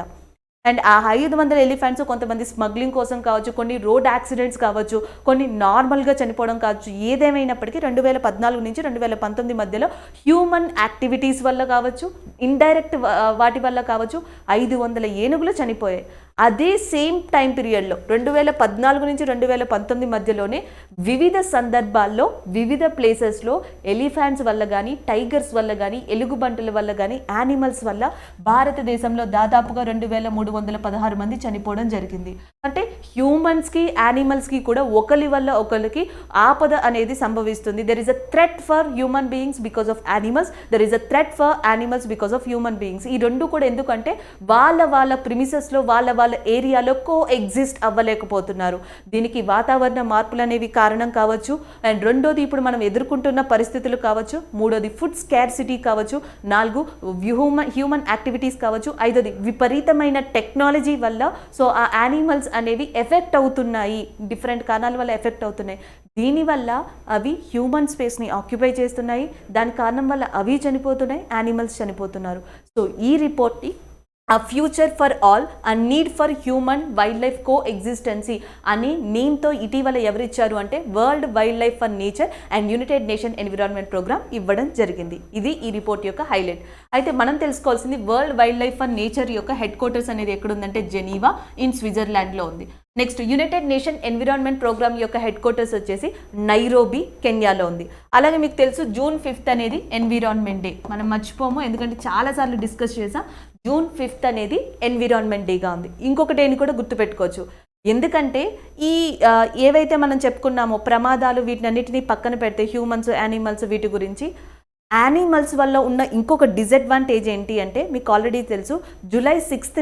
అండ్ ఆ 500 ఎలిఫెంట్స్ కొంతమంది స్మగ్లింగ్ కోసం కావచ్చు, కొన్ని రోడ్ యాక్సిడెంట్స్ కావచ్చు, కొన్ని నార్మల్గా చనిపోవడం కావచ్చు, ఏదేమైనప్పటికీ 2014 నుంచి 2019 మధ్యలో హ్యూమన్ యాక్టివిటీస్ వల్ల కావచ్చు, ఇండైరెక్ట్ వాటి వల్ల కావచ్చు 500 ఏనుగులు చనిపోయాయి. అదే సేమ్ టైం పీరియడ్లో 2014 నుంచి 2019 మధ్యలోనే వివిధ సందర్భాల్లో వివిధ ప్లేసెస్లో ఎలిఫెంట్స్ వల్ల కానీ, టైగర్స్ వల్ల కానీ, ఎలుగుబంటుల వల్ల కానీ, యానిమల్స్ వల్ల భారతదేశంలో దాదాపుగా 2316 మంది చనిపోవడం జరిగింది. అంటే హ్యూమన్స్కి, యానిమల్స్కి కూడా ఒకరి వల్ల ఒకరికి ఆపద అనేది సంభవిస్తుంది. There is a threat for human beings because of animals, there is a threat for animals because of human beings. ఈ రెండు కూడా ఎందుకంటే వాళ్ళ ప్రిమిసెస్లో వాళ్ళ ఏరియాలో కో ఎగ్జిస్ట్ అవ్వలేకపోతున్నారు. దీనికి వాతావరణ మార్పులు అనేవి కారణం కావచ్చు. అండ్ రెండోది ఇప్పుడు మనం ఎదుర్కొంటున్న పరిస్థితులు కావచ్చు. మూడోది ఫుడ్ స్కార్సిటీ కావచ్చు. 4 హ్యూమన్ యాక్టివిటీస్ కావచ్చు. 5ది విపరీతమైన టెక్నాలజీ వల్ల సో ఆ యానిమల్స్ అనేవి ఎఫెక్ట్ అవుతున్నాయి, డిఫరెంట్ కారణాల వల్ల ఎఫెక్ట్ అవుతున్నాయి. దీనివల్ల అవి హ్యూమన్ స్పేస్ని ఆక్యుపై చేస్తున్నాయి. దాని కారణం వల్ల అవి చనిపోతున్నాయి, యానిమల్స్ చనిపోతున్నారు. సో ఈ రిపోర్ట్ని A future for all, a need for human wildlife coexistency అని నేమ్తో ఇటీవల ఎవరిచ్చారు అంటే world wildlife for nature and United nation environment programme ఇవ్వడం జరిగింది. ఇది ఈ రిపోర్ట్ యొక్క హైలైట్. అయితే మనం తెలుసుకోవాల్సింది world wildlife for nature యొక్క హెడ్ క్వార్టర్స్ అనేది ఎక్కడుందంటే జెనీవా ఇన్ స్విట్జర్లాండ్లో ఉంది. Next united nation environment programme యొక్క హెడ్ క్వార్టర్స్ వచ్చేసి నైరోబీ, కెన్యాలో ఉంది. అలాగే మీకు తెలుసు June 5th అనేది ఎన్విరాన్మెంట్ డే. మనం మర్చిపోము, ఎందుకంటే చాలాసార్లు డిస్కస్ చేసాం. June 5th అనేది ఎన్విరాన్మెంట్ డేగా ఉంది. ఇంకొక డేని కూడా గుర్తుపెట్టుకోవచ్చు. ఎందుకంటే ఈ ఏవైతే మనం చెప్పుకున్నామో ప్రమాదాలు, వీటినన్నిటినీ పక్కన పెడితే హ్యూమన్స్, యానిమల్స్, వీటి గురించి యానిమల్స్ వల్ల ఉన్న ఇంకొక డిసడ్వాంటేజ్ ఏంటి అంటే మీకు ఆల్రెడీ తెలుసు, July 6th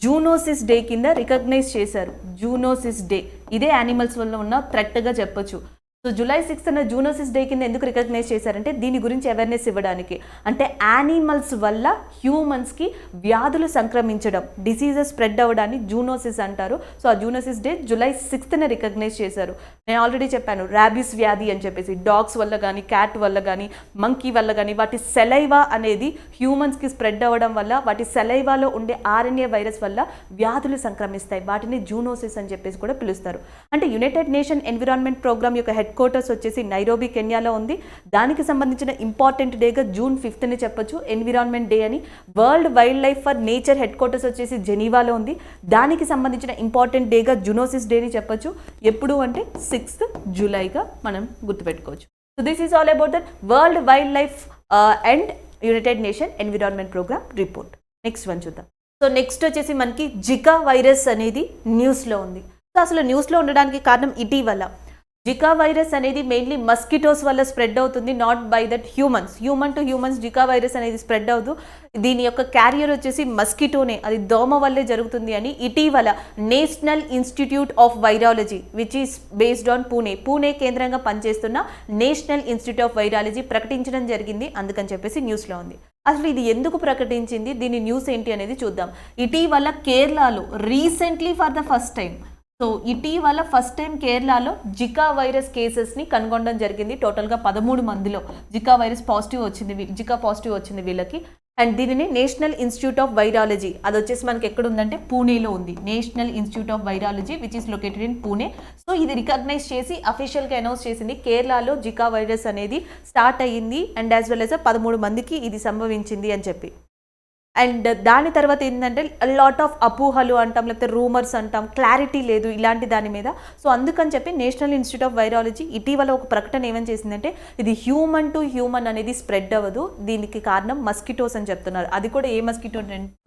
జూనోసిస్ డే కింద రికగ్నైజ్ చేశారు. జూనోసిస్ డే ఇదే యానిమల్స్ వల్ల ఉన్న థ్రెట్గా చెప్పొచ్చు. So July 6th zoonosis day కింద ఎందుకు రికగ్నైజ్ చేశారంటే దీని గురించి అవేర్నెస్ ఇవ్వడానికి. అంటే యానిమల్స్ వల్ల హ్యూమన్స్కి వ్యాధులు సంక్రమించడం, డిసీజెస్ స్ప్రెడ్ అవ్వడాన్ని జూనోసిస్ అంటారు. సో ఆ zoonosis day July 6th recognise చేశారు. నేను ఆల్రెడీ చెప్పాను, ర్యాబీస్ వ్యాధి అని చెప్పేసి డాగ్స్ వల్ల కానీ, క్యాట్ వల్ల కానీ, మంకీ వల్ల కానీ వాటి సెలైవా అనేది హ్యూమన్స్కి స్ప్రెడ్ అవ్వడం వల్ల వాటి సెలైవాలో ఉండే RNA వైరస్ వల్ల వ్యాధులు సంక్రమిస్తాయి. వాటిని జూనోసిస్ అని చెప్పేసి కూడా పిలుస్తారు. అంటే యునైటెడ్ నేషన్ ఎన్విరాన్మెంట్ ప్రోగ్రామ్ యొక్క హెడ్ క్వార్టర్స్ వచ్చేసి నైరోబీ, కెన్యాలో ఉంది. దానికి సంబంధించిన ఇంపార్టెంట్ డేగా June 5th చెప్పొచ్చు, ఎన్విరాన్మెంట్ డే అని. World wildlife for nature head quarters వచ్చేసి జెనీవాలో ఉంది. దానికి సంబంధించిన ఇంపార్టెంట్ డేగా జూనోసిస్ డేని చెప్పొచ్చు. ఎప్పుడు అంటే 6th జూలైగా మనం గుర్తుపెట్టుకోవచ్చు. So this is all about that world wildlife and United nation environment programme report. Next one చూద్దాం. సో నెక్స్ట్ వచ్చేసి మనకి జికా వైరస్ అనేది న్యూస్లో ఉంది. సో అసలు న్యూస్లో ఉండడానికి కారణం ఇటీవల జికా వైరస్ అనేది మెయిన్లీ మస్కిటోస్ వల్ల స్ప్రెడ్ అవుతుంది, not by that human to humans Zika virus అనేది స్ప్రెడ్ అవుతూ దీని యొక్క క్యారియర్ వచ్చేసి మస్కిటోనే, అది దోమ వల్లే జరుగుతుంది అని ఇటీవల national institute of virology which is based on Pune కేంద్రంగా పనిచేస్తున్న నేషనల్ ఇన్స్టిట్యూట్ ఆఫ్ వైరాలజీ ప్రకటించడం జరిగింది. అందుకని చెప్పేసి న్యూస్లో ఉంది. అసలు ఇది ఎందుకు ప్రకటించింది, దీని న్యూస్ ఏంటి అనేది చూద్దాం. ఇటీవల కేరళలో recently for the first time, so ఇటీవల ఫస్ట్ టైం కేరళలో జికా వైరస్ కేసెస్ని కనుగొనడం జరిగింది. టోటల్గా 13 మందిలో జికా పాజిటివ్ వచ్చింది వీళ్ళకి. అండ్ దీనిని నేషనల్ ఇన్స్టిట్యూట్ ఆఫ్ వైరాలజీ, అది వచ్చేసి మనకి ఎక్కడ ఉందంటే పూణేలో ఉంది. National institute of virology which is located in Pune. So ఇది రికగ్నైజ్ చేసి అఫీషియల్గా అనౌన్స్ చేసింది కేరళలో జికా వైరస్ అనేది స్టార్ట్ అయ్యింది అండ్ యాజ్ వెల్ యాజ్ 13 మందికి ఇది సంభవించింది అని చెప్పి. అండ్ దాని తర్వాత ఏంటంటే లాట్ ఆఫ్ అపోహలు అంటాం, లేకపోతే రూమర్స్ అంటాం, క్లారిటీ లేదు ఇలాంటి దాని మీద. సో అందుకని చెప్పి నేషనల్ ఇన్స్టిట్యూట్ ఆఫ్ వైరాలజీ ఇటీవల ఒక ప్రకటన ఏమని చేసిందంటే ఇది హ్యూమన్ టు హ్యూమన్ అనేది స్ప్రెడ్ అవ్వదు, దీనికి కారణం మస్కిటోస్ అని చెప్తున్నారు. అది కూడా ఏ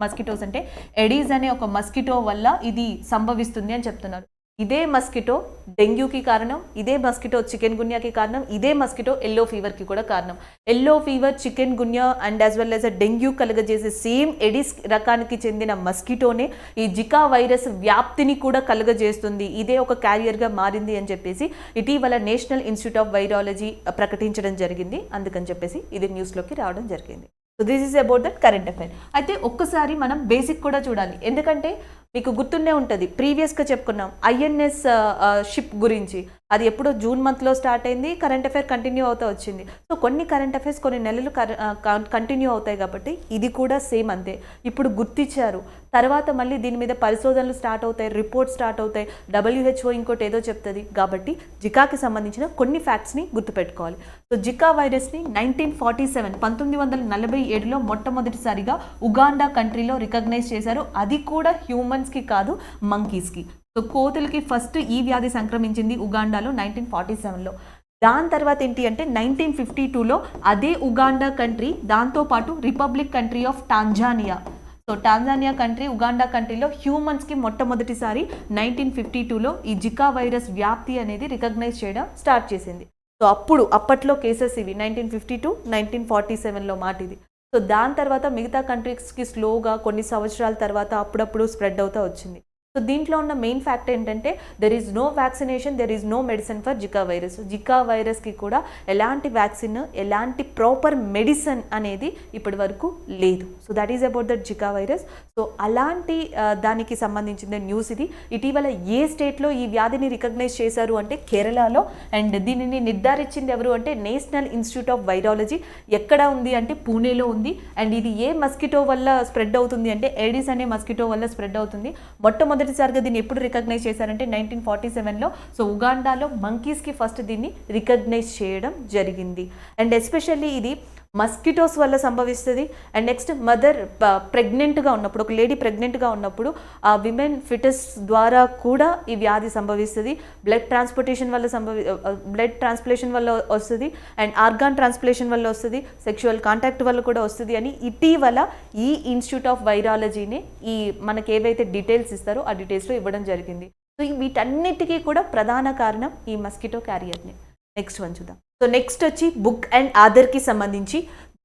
మస్కిటోస్ అంటే ఎడీస్ అనే ఒక మస్కిటో వల్ల ఇది సంభవిస్తుంది అని చెప్తున్నారు. ఇదే మస్కిటో డెంగ్యూకి కారణం, ఇదే మస్కిటో చికెన్ గున్యాకి కారణం, ఇదే మస్కిటో ఎల్లో ఫీవర్కి కూడా కారణం. Yellow fever, chikungunya and as well as dengue కలుగజేసే సేమ్ ఎడిస్ రకానికి చెందిన మస్కిటోనే ఈ జికా వైరస్ వ్యాప్తిని కూడా కలుగజేస్తుంది. ఇదే ఒక క్యారియర్గా మారింది అని చెప్పేసి ఇటీవల నేషనల్ ఇన్స్టిట్యూట్ ఆఫ్ వైరాలజీ ప్రకటించడం జరిగింది. అందుకని చెప్పేసి ఇది న్యూస్లోకి రావడం జరిగింది. So this is about that current affair. అయితే ఒక్కసారి మనం బేసిక్ కూడా చూడాలి, ఎందుకంటే మీకు గుర్తుండే ఉంటుంది ప్రీవియస్గా చెప్పుకున్నాం INS షిప్ గురించి. అది ఎప్పుడో జూన్ మంత్లో స్టార్ట్ అయింది, కరెంట్ అఫైర్ కంటిన్యూ అవుతూ వచ్చింది. సో కొన్ని కరెంట్ అఫైర్స్ కొన్ని నెలలు కంటిన్యూ అవుతాయి కాబట్టి ఇది కూడా సేమ్ అంతే. ఇప్పుడు గుర్తించారు, తర్వాత మళ్ళీ దీని మీద పరిశోధనలు స్టార్ట్ అవుతాయి, రిపోర్ట్స్ స్టార్ట్ అవుతాయి, WHO ఇంకోటి ఏదో చెప్తుంది. కాబట్టి జికాకి సంబంధించిన కొన్ని ఫ్యాక్ట్స్ని గుర్తుపెట్టుకోవాలి. సో జికా వైరస్ని 1947లో మొట్టమొదటిసారిగా ఉగాండా కంట్రీలో రికగ్నైజ్ చేశారు. అది కూడా హ్యూమన్స్కి కాదు, మంకీస్కి. సో కోతులకి ఫస్ట్ ఈ వ్యాధి సంక్రమించింది ఉగాండాలో 1947లో. దాని తర్వాత ఏంటి అంటే 1952లో అదే ఉగాండా కంట్రీ దాంతోపాటు republic country of Tanzania, so Tanzania country Uganda కంట్రీలో హ్యూమన్స్కి మొట్టమొదటిసారి 1952లో ఈ జికా వైరస్ వ్యాప్తి అనేది రికగ్నైజ్ చేయడం స్టార్ట్ చేసింది. సో అప్పట్లో కేసెస్ ఇవి 1952, 1947లో మాట ఇది. సో దాని తర్వాత మిగతా కంట్రీస్కి స్లోగా కొన్ని సంవత్సరాల తర్వాత అప్పుడప్పుడు స్ప్రెడ్ అవుతూ వచ్చింది. సో దీంట్లో ఉన్న మెయిన్ ఫ్యాక్ట్ ఏంటంటే there is no vaccination, there is no medicine for Zika virus. Zika వైరస్కి కూడా ఎలాంటి వ్యాక్సిన్, ఎలాంటి ప్రాపర్ మెడిసిన్ అనేది ఇప్పటి వరకు లేదు. So that is about that Zika virus. So అలాంటి దానికి సంబంధించిన న్యూస్ ఇది. ఇటీవల ఏ స్టేట్లో ఈ వ్యాధిని రికగ్నైజ్ చేశారు అంటే కేరళలో. అండ్ దీనిని నిర్ధారించింది ఎవరు అంటే నేషనల్ ఇన్స్టిట్యూట్ ఆఫ్ వైరాలజీ. ఎక్కడ ఉంది అంటే పూణేలో ఉంది. అండ్ ఇది ఏ మస్కిటో వల్ల స్ప్రెడ్ అవుతుంది అంటే ఏడిస్ అనే మస్కిటో వల్ల స్ప్రెడ్ అవుతుంది. మొట్టమొదటిసారిగా దీన్ని ఎప్పుడు రికగ్నైజ్ చేశారంటే 1947లో. సో ఉగాండాలో మంకీస్కి ఫస్ట్ దీన్ని రికగ్నైజ్ చేయడం జరిగింది. అండ్ ఎస్పెషల్లీ ఇది మస్కిటోస్ వల్ల సంభవిస్తుంది. అండ్ నెక్స్ట్ మదర్ ప్రెగ్నెంట్గా ఉన్నప్పుడు, ఒక లేడీ ప్రెగ్నెంట్గా ఉన్నప్పుడు ఆ విమెన్ ఫిటస్ ద్వారా కూడా ఈ వ్యాధి సంభవిస్తుంది. బ్లడ్ ట్రాన్స్ప్లేషన్ వల్ల వస్తుంది, అండ్ ఆర్గాన్ ట్రాన్స్ప్లేషన్ వల్ల వస్తుంది, సెక్షువల్ కాంటాక్ట్ వల్ల కూడా వస్తుంది అని ఇటీవల ఈ ఇన్స్టిట్యూట్ ఆఫ్ వైరాలజీని ఈ మనకి ఏవైతే డీటెయిల్స్ ఇస్తారో ఆ డీటెయిల్స్లో ఇవ్వడం జరిగింది. సో వీటన్నిటికీ కూడా ప్రధాన కారణం ఈ మస్కిటో క్యారియర్ని. నెక్స్ట్ వన్ చూద్దాం. సో నెక్స్ట్ వచ్చి బుక్ అండ్ ఆథర్కి సంబంధించి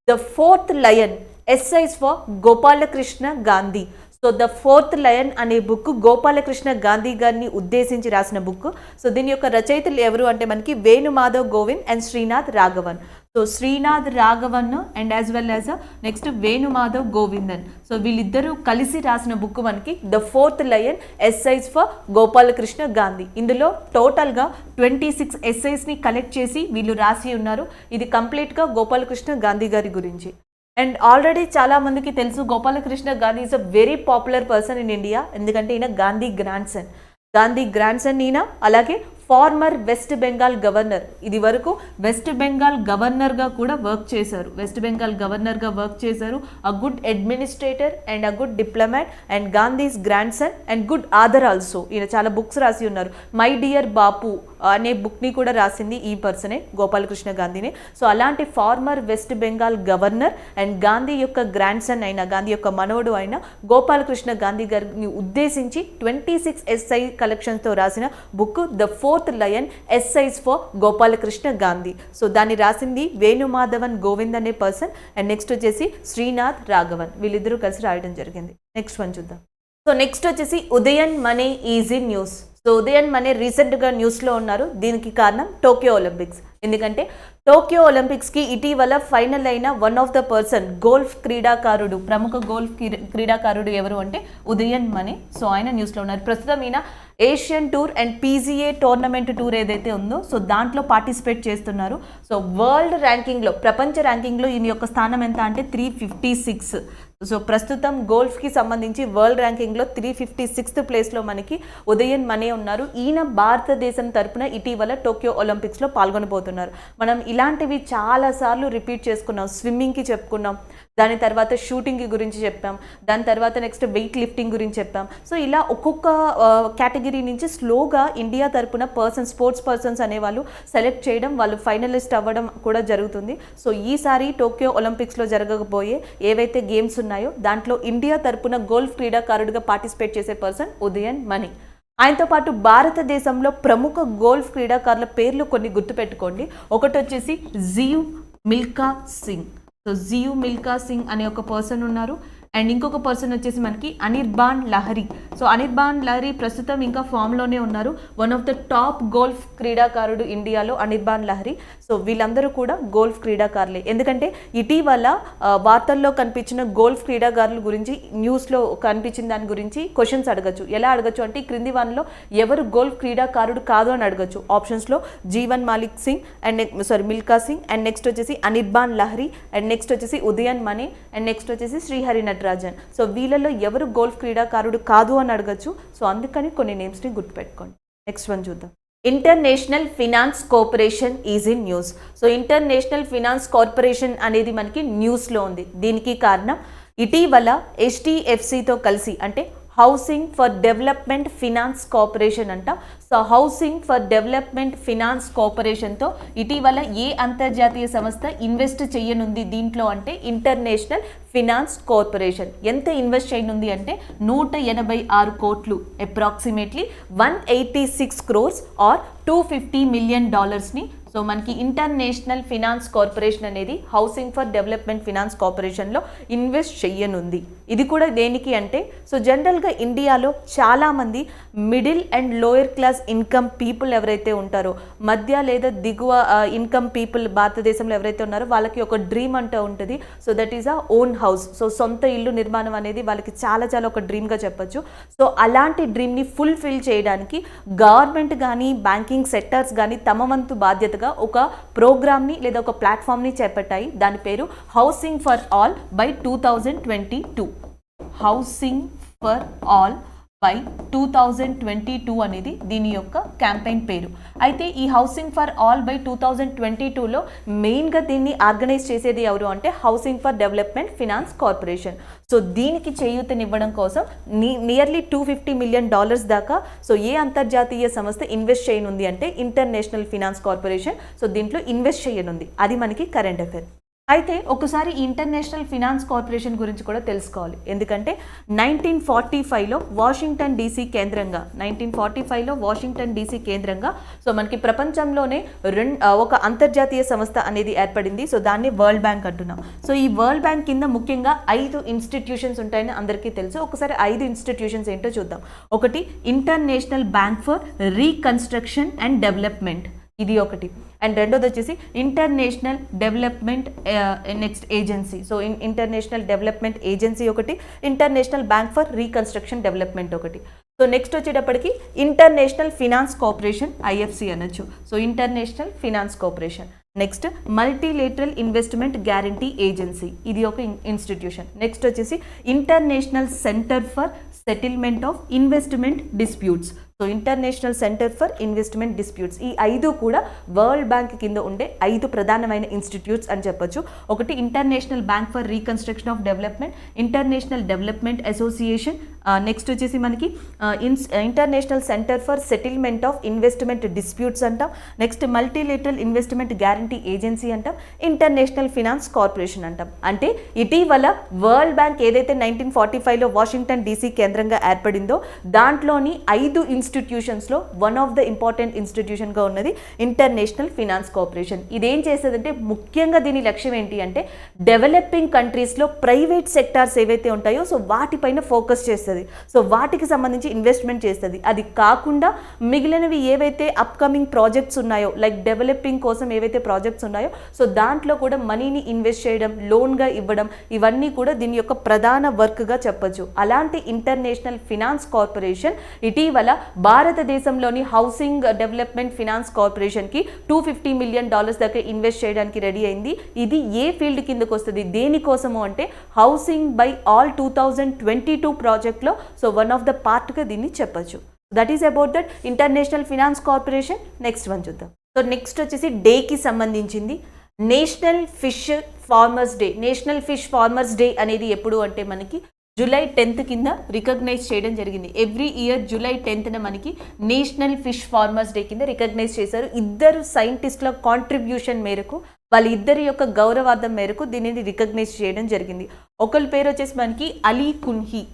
the fourth lion essays for Gopalkrishna Gandhi. So the fourth lion అనే బుక్ గోపాలకృష్ణ గాంధీ గారిని ఉద్దేశించి రాసిన బుక్. సో దీని యొక్క రచయితలు ఎవరు అంటే మనకి Venumadhav Govind and Srinath Raghavan. So Srinath Raghavan and as well as next Venumadhav Govindan. So వీళ్ళిద్దరూ కలిసి రాసిన బుక్ మనకి the fourth lion essays for Gopalkrishna Gandhi. ఇందులో టోటల్గా 26 ఎస్సైస్ని కలెక్ట్ చేసి వీళ్ళు రాసి ఉన్నారు. ఇది కంప్లీట్గా గోపాలకృష్ణ గాంధీ గారి గురించి. అండ్ ఆల్రెడీ చాలా మందికి తెలుసు Gopalakrishna Gandhi is a very popular person in India. ఎందుకంటే ఈయన గాంధీ గ్రాండ్ సన్ ఈయన. అలాగే ఫార్మర్ వెస్ట్ బెంగాల్ గవర్నర్. ఇది వరకు వెస్ట్ బెంగాల్ గవర్నర్గా కూడా వర్క్ చేశారు. A good administrator and a good diplomat and Gandhi's grandson and good author also. ఈయన చాలా బుక్స్ రాసి ఉన్నారు. మై డియర్ బాపు అనే బుక్ని కూడా రాసింది ఈ పర్సనే, గోపాలకృష్ణ గాంధీనే. సో అలాంటి former West Bengal governor and Gandhi యొక్క గ్రాండ్ సన్ అయిన, గాంధీ యొక్క మనవడు అయిన గోపాలకృష్ణ గాంధీ గారిని ఉద్దేశించి 26 ఎస్ఐ కలెక్షన్స్తో రాసిన book the fourth lion essays for Gopalkrishna Gandhi. So దాన్ని రాసింది వేణుమాధవన్ గోవింద్ అనే పర్సన్. అండ్ నెక్స్ట్ వచ్చేసి శ్రీనాథ్ రాఘవన్. వీళ్ళిద్దరూ కలిసి రాయడం జరిగింది. నెక్స్ట్ వన్ చూద్దాం. సో నెక్స్ట్ వచ్చేసి ఉదయన్ మనే ఈజీ న్యూస్. సో ఉదయన్ మనే రీసెంట్గా న్యూస్లో ఉన్నారు. దీనికి కారణం టోక్యో ఒలింపిక్స్. ఎందుకంటే టోక్యో ఒలింపిక్స్కి ఇటీవల ఫైనల్ అయిన one of the person golf క్రీడాకారుడు, ప్రముఖ గోల్ఫ్ క్రీడాకారుడు ఎవరు అంటే ఉదయన్ మనే. సో ఆయన న్యూస్లో ఉన్నారు. ప్రస్తుతం ఈయన Asian tour and PGA tournament tour ఏదైతే ఉందో సో దాంట్లో పార్టిసిపేట్ చేస్తున్నారు. సో వరల్డ్ ర్యాంకింగ్లో, ప్రపంచ ర్యాంకింగ్లో ఈయన యొక్క స్థానం ఎంత అంటే 356. సో ప్రస్తుతం గోల్ఫ్కి సంబంధించి వరల్డ్ ర్యాంకింగ్లో 356th ప్లేస్లో మనకి ఉదయన్ మనే ఉన్నారు. ఈయన భారతదేశం తరపున ఇటీవల టోక్యో ఒలింపిక్స్లో పాల్గొనబోతున్నారు. మనం ఇలాంటివి చాలాసార్లు రిపీట్ చేసుకున్నాం. స్విమ్మింగ్కి చెప్పుకున్నాం, దాని తర్వాత షూటింగ్ గురించి చెప్పాం, దాని తర్వాత నెక్స్ట్ వెయిట్ లిఫ్టింగ్ గురించి చెప్పాం. సో ఇలా ఒక్కొక్క కేటగిరీ నుంచి స్లోగా ఇండియా తరపున స్పోర్ట్స్ పర్సన్స్ అనేవాళ్ళు సెలెక్ట్ చేయడం, వాళ్ళు ఫైనలిస్ట్ అవ్వడం కూడా జరుగుతుంది. సో ఈసారి టోక్యో ఒలింపిక్స్లో జరగబోయే ఏవైతే గేమ్స్ ఉన్నాయో దాంట్లో ఇండియా తరపున గోల్ఫ్ క్రీడాకారుడిగా పార్టిసిపేట్ చేసే పర్సన్ ఉదయన్ మనే. ఆయనతో పాటు భారతదేశంలో ప్రముఖ గోల్ఫ్ క్రీడాకారుల పేర్లు కొన్ని గుర్తుపెట్టుకోండి. ఒకటి వచ్చేసి జియు మిల్కా సింగ్. సో జియు మిల్కా సింగ్ అనే ఒక పర్సన్ ఉన్నారు. అండ్ ఇంకొక పర్సన్ వచ్చేసి మనకి అనిర్బాన్ లహరి. సో అనిర్బాన్ లహరి ప్రస్తుతం ఇంకా ఫామ్లోనే ఉన్నారు. One of the top golf క్రీడాకారుడు ఇండియాలో అనిర్బాన్ లహరి. సో వీళ్ళందరూ కూడా గోల్ఫ్ క్రీడాకారులే. ఎందుకంటే ఇటీవల వార్తల్లో కనిపించిన గోల్ఫ్ క్రీడాకారుల గురించి న్యూస్లో కనిపించిన దాని గురించి క్వశ్చన్స్ అడగచ్చు. ఎలా అడగచ్చు అంటే క్రింది వానిలో ఎవరు గోల్ఫ్ క్రీడాకారుడు కాదు అని అడగచ్చు. ఆప్షన్స్లో Jeevan Malik Singh and Milkha Singh, and next వచ్చేసి అనిర్బాన్ లహరి, అండ్ నెక్స్ట్ వచ్చేసి ఉదయన్ మనే, అండ్ నెక్స్ట్ వచ్చేసి శ్రీహరి నటరాజన్. సో వీళ్ళలో ఎవరు గోల్ఫ్ క్రీడాకారుడు కాదు అని అడగచ్చు. సో అందుకని కొన్ని నేమ్స్ని గుర్తుపెట్టుకోండి. నెక్స్ట్ వన్ చూద్దాం. International finance corporation is in news. So international finance corporation అనేది మనకి న్యూస్లో ఉంది. దీనికి కారణం ఇటీవల HDFCతో కలిసి అంటే housing for development finance corporation అంట. So housing for development finance కార్పొరేషన్తో ఇటీవల ఏ అంతర్జాతీయ సంస్థ ఇన్వెస్ట్ చేయనుంది దీంట్లో అంటే ఇంటర్నేషనల్ ఫినాన్స్ కార్పొరేషన్. ఎంత ఇన్వెస్ట్ చేయనుంది అంటే 186 కోట్లు, approximately 186 crores or $250 million so మనకి ఇంటర్నేషనల్ ఫినాన్స్ కార్పొరేషన్ అనేది హౌసింగ్ ఫర్ డెవలప్మెంట్ ఫినాన్స్ కార్పొరేషన్లో ఇన్వెస్ట్ చెయ్యనుంది. ఇది కూడా దేనికి అంటే సో జనరల్గా ఇండియాలో చాలామంది middle and lower class income people ఎవరైతే ఉంటారో, మధ్య లేదా దిగువ ఇన్కమ్ పీపుల్ భారతదేశంలో ఎవరైతే ఉన్నారో వాళ్ళకి ఒక డ్రీమ్ అంటూ ఉంటుంది. So that is a own house. So సొంత ఇల్లు నిర్మాణం అనేది వాళ్ళకి చాలా చాలా ఒక డ్రీమ్గా చెప్పొచ్చు. సో అలాంటి డ్రీమ్ని ఫుల్ఫిల్ చేయడానికి గవర్నమెంట్ కానీ బ్యాంకింగ్ సెక్టర్స్ కానీ తమ వంతు బాధ్యతగా ఒక ప్రోగ్రామ్ని లేదా ఒక ప్లాట్ఫామ్ని చేపట్టాయి. దాని పేరు housing for all by 2022. Housing for all by 2022 అనేది దీని యొక్క క్యాంపెయిన్ పేరు. అయితే ఈ హౌసింగ్ ఫర్ ఆల్ బై 2022లో మెయిన్గా దీన్ని ఆర్గనైజ్ చేసేది ఎవరు అంటే housing for development finance corporation. So దీనికి చేయూతనివ్వడం కోసం నియర్లీ $250 million దాకా సో ఏ అంతర్జాతీయ సంస్థ ఇన్వెస్ట్ చేయనుంది అంటే ఇంటర్నేషనల్ ఫినాన్స్ కార్పొరేషన్. సో దీంట్లో ఇన్వెస్ట్ చేయనుంది. అది మనకి కరెంట్ అఫైర్. అయితే ఒకసారి ఇంటర్నేషనల్ ఫినాన్స్ కార్పొరేషన్ గురించి కూడా తెలుసుకోవాలి. ఎందుకంటే 1945లో వాషింగ్టన్ DC కేంద్రంగా సో మనకి ప్రపంచంలోనే ఒక అంతర్జాతీయ సంస్థ అనేది ఏర్పడింది. సో దాన్ని వరల్డ్ బ్యాంక్ అంటున్నాం. సో ఈ వరల్డ్ బ్యాంక్ కింద ముఖ్యంగా 5 ఇన్స్టిట్యూషన్స్ ఉంటాయని అందరికీ తెలుసు. ఒకసారి 5 ఇన్స్టిట్యూషన్స్ ఏంటో చూద్దాం. ఒకటి international bank for reconstruction and development, ఇది ఒకటి. అండ్ రెండోది వచ్చేసి international development next agency. So international development agency ఒకటి, international bank for reconstruction development ఒకటి. సో నెక్స్ట్ వచ్చేటప్పటికి ఇంటర్నేషనల్ ఫినాన్స్ కార్పొరేషన్ IFC అనొచ్చు. So international finance corporation. Next multilateral investment guarantee agency, ఇది ఒక ఇన్స్టిట్యూషన్. నెక్స్ట్ వచ్చేసి international centre for settlement of investment disputes. So international centre for investment disputes. ఈ 5 కూడా world bank కింద ఉండే 5 ప్రధానమైన ఇన్స్టిట్యూట్స్ అని చెప్పొచ్చు. ఒకటి international bank for reconstruction of development, international development association, next వచ్చేసి మనకి international centre for settlement of investment disputes అంటాం. Next multilateral investment guarantee agency అంటాం, ఇంటర్నేషనల్ ఫినాన్స్ కార్పొరేషన్ అంటాం. అంటే ఇటీవల వరల్డ్ బ్యాంక్ ఏదైతే 1945లో వాషింగ్టన్ DC కేంద్రంగా ఏర్పడిందో దాంట్లోని 5 ఇన్స్టిట్యూషన్స్లో వన్ ఆఫ్ ద ఇంపార్టెంట్ ఇన్స్టిట్యూషన్గా ఉన్నది ఇంటర్నేషనల్ ఫినాన్స్ కార్పొరేషన్. ఇదేం చేసేదంటే ముఖ్యంగా దీని లక్ష్యం ఏంటి అంటే డెవలపింగ్ కంట్రీస్లో ప్రైవేట్ సెక్టార్స్ ఏవైతే ఉంటాయో సో వాటిపైన ఫోకస్ చేస్తుంది. సో వాటికి సంబంధించి ఇన్వెస్ట్మెంట్ చేస్తుంది. అది కాకుండా మిగిలినవి ఏవైతే అప్కమింగ్ ప్రాజెక్ట్స్ ఉన్నాయో లైక్ డెవలపింగ్ కోసం ఏవైతే ప్రాజెక్ట్స్ ఉన్నాయో సో దాంట్లో కూడా మనీని ఇన్వెస్ట్ చేయడం, లోన్గా ఇవ్వడం, ఇవన్నీ కూడా దీని యొక్క ప్రధాన వర్క్గా చెప్పొచ్చు. అలాంటి ఇంటర్నేషనల్ ఫినాన్స్ కార్పొరేషన్ ఇటీవల భారతదేశంలోని హౌసింగ్ డెవలప్మెంట్ ఫినాన్స్ కార్పొరేషన్కి $250 million దాకా ఇన్వెస్ట్ చేయడానికి రెడీ అయింది. ఇది ఏ ఫీల్డ్ కిందకు వస్తుంది, దేనికోసము అంటే హౌసింగ్ బై ఆల్ 2022 ప్రాజెక్ట్లో సో వన్ ఆఫ్ ద పార్ట్గా దీన్ని చెప్పొచ్చు. That is about that international finance corporation. Next one చూద్దాం. సో నెక్స్ట్ వచ్చేసి డేకి సంబంధించింది national fish farmers day. National fish farmers day అనేది ఎప్పుడు అంటే మనకి July 10th కింద రికగ్నైజ్ చేయడం జరిగింది. ఎవ్రీ ఇయర్ July 10th మనకి నేషనల్ ఫిష్ ఫార్మర్స్ డే కింద రికగ్నైజ్ చేశారు. 2 సైంటిస్టుల కాంట్రిబ్యూషన్ మేరకు, వాళ్ళ ఇద్దరి యొక్క గౌరవార్థం మేరకు దీనిని రికగ్నైజ్ చేయడం జరిగింది. ఒకరి పేరు వచ్చేసి మనకి అలీ కున్హీ.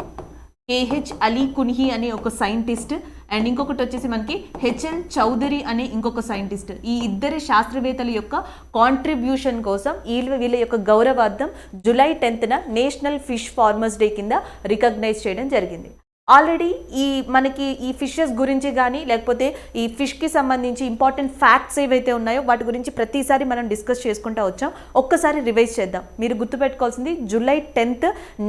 కేహెచ్ అలీ కున్హి అనే ఒక సైంటిస్ట్ అండ్ ఇంకొకటి వచ్చేసి మనకి హెచ్ఎల్ చౌదరి అనే ఇంకొక సైంటిస్ట్. ఈ ఇద్దరి శాస్త్రవేత్తల యొక్క కాంట్రిబ్యూషన్ కోసం వీళ్ళ యొక్క గౌరవార్థం జూలై 10న నేషనల్ ఫిష్ ఫార్మర్స్ డే కింద రికగ్నైజ్ చేయడం జరిగింది. ఆల్రెడీ మనకి ఈ ఫిషెస్ గురించి కానీ లేకపోతే ఈ ఫిష్కి సంబంధించి ఇంపార్టెంట్ ఫ్యాక్ట్స్ ఏవైతే ఉన్నాయో వాటి గురించి ప్రతిసారి మనం డిస్కస్ చేసుకుంటూ వచ్చాం. ఒక్కసారి రివైజ్ చేద్దాం. మీరు గుర్తుపెట్టుకోవాల్సింది July 10th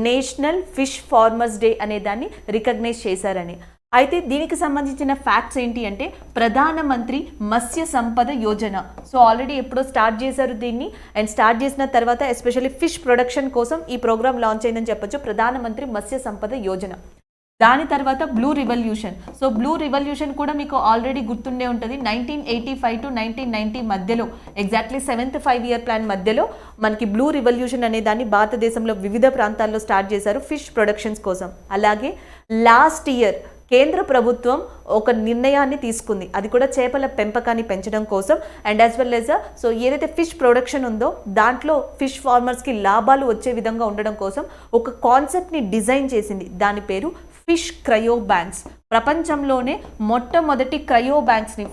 national fish farmers day అనే దాన్ని రికగ్నైజ్ చేశారని. అయితే దీనికి సంబంధించిన ఫ్యాక్ట్స్ ఏంటి అంటే ప్రధానమంత్రి మత్స్య సంపద యోజన. సో ఆల్రెడీ ఎప్పుడో స్టార్ట్ చేశారు దీన్ని. అండ్ స్టార్ట్ చేసిన తర్వాత ఎస్పెషల్లీ ఫిష్ ప్రొడక్షన్ కోసం ఈ ప్రోగ్రామ్ లాంచ్ అయిందని చెప్పొచ్చు. ప్రధానమంత్రి మత్స్య సంపద యోజన. దాని తర్వాత blue revolution. So blue revolution కూడా మీకు ఆల్రెడీ గుర్తుండే ఉంటుంది. 1985 to 1990 మధ్యలో ఎగ్జాక్ట్లీ 7th 5-year ప్లాన్ మధ్యలో మనకి బ్లూ రివల్యూషన్ అనే దాన్ని భారతదేశంలో వివిధ ప్రాంతాల్లో స్టార్ట్ చేశారు ఫిష్ ప్రొడక్షన్స్ కోసం. అలాగే లాస్ట్ ఇయర్ కేంద్ర ప్రభుత్వం ఒక నిర్ణయాన్ని తీసుకుంది, అది కూడా చేపల పెంపకాన్ని పెంచడం కోసం. And as well as so ఏదైతే ఫిష్ ప్రొడక్షన్ ఉందో దాంట్లో ఫిష్ ఫార్మర్స్కి లాభాలు వచ్చే విధంగా ఉండడం కోసం ఒక కాన్సెప్ట్ని డిజైన్ చేసింది. దాని పేరు ఫిష్ క్రయో బ్యాంక్స్. ప్రపంచంలోనే మొట్టమొదటి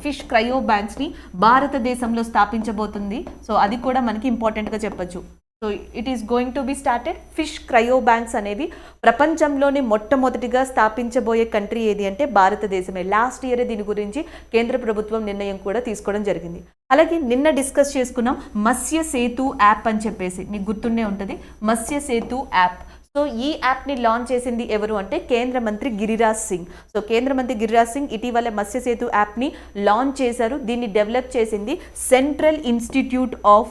ఫిష్ క్రయో బ్యాంక్స్ని భారతదేశంలో స్థాపించబోతుంది. సో అది కూడా మనకి ఇంపార్టెంట్గా చెప్పొచ్చు. So it is going to be started. Fish cryo banks అనేవి ప్రపంచంలోనే మొట్టమొదటిగా స్థాపించబోయే కంట్రీ ఏది అంటే భారతదేశమే. లాస్ట్ ఇయర్ దీని గురించి కేంద్ర ప్రభుత్వం నిర్ణయం కూడా తీసుకోవడం జరిగింది. అలాగే నిన్న డిస్కస్ చేసుకున్నాం మత్స్య సేతు యాప్ అని చెప్పేసి, మీకు గుర్తుండే ఉంటుంది మత్స్య సేతు యాప్. సో ఈ యాప్ని లాంచ్ చేసింది ఎవరు అంటే కేంద్ర మంత్రి గిరిరాజ్ సింగ్. సో కేంద్ర మంత్రి గిరిరాజ్ సింగ్ ఇటీవల మత్స్య సేతు యాప్ని లాంచ్ చేశారు. దీన్ని డెవలప్ చేసింది సెంట్రల్ ఇన్స్టిట్యూట్ ఆఫ్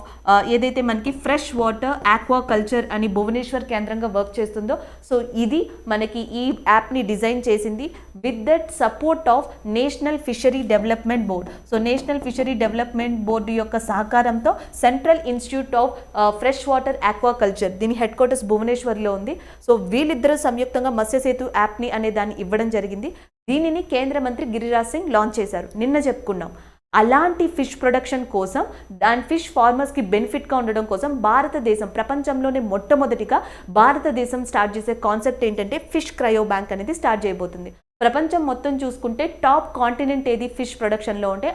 ఏదైతే మనకి ఫ్రెష్ వాటర్ ఆక్వాకల్చర్ అని భువనేశ్వర్ కేంద్రంగా వర్క్ చేస్తుందో. సో ఇది మనకి ఈ యాప్ని డిజైన్ చేసింది with that support of national fishery development board. So national fishery development board యొక్క సహకారంతో central institute of fresh water aquaculture, దీని హెడ్ క్వార్టర్స్ భువనేశ్వర్లో ఉంది. సో వీళ్ళిద్దరూ సంయుక్తంగా మత్స్య సేతు యాప్ని అనే దాన్ని ఇవ్వడం జరిగింది. దీనిని కేంద్ర మంత్రి గిరిరాజ్ సింగ్ లాంచ్ చేశారు. నిన్న చెప్పుకున్నాం. అలాంటి ఫిష్ ప్రొడక్షన్ కోసం దాని ఫిష్ ఫార్మర్స్కి బెనిఫిట్గా ఉండడం కోసం భారతదేశం ప్రపంచంలోనే మొట్టమొదటిగా భారతదేశం స్టార్ట్ చేసే కాన్సెప్ట్ ఏంటంటే ఫిష్ క్రయో బ్యాంక్ అనేది స్టార్ట్ చేయబోతుంది. ప్రపంచం మొత్తం చూసుకుంటే టాప్ కాంటినెంట్ ఏది ఫిష్ ప్రొడక్షన్లో అంటే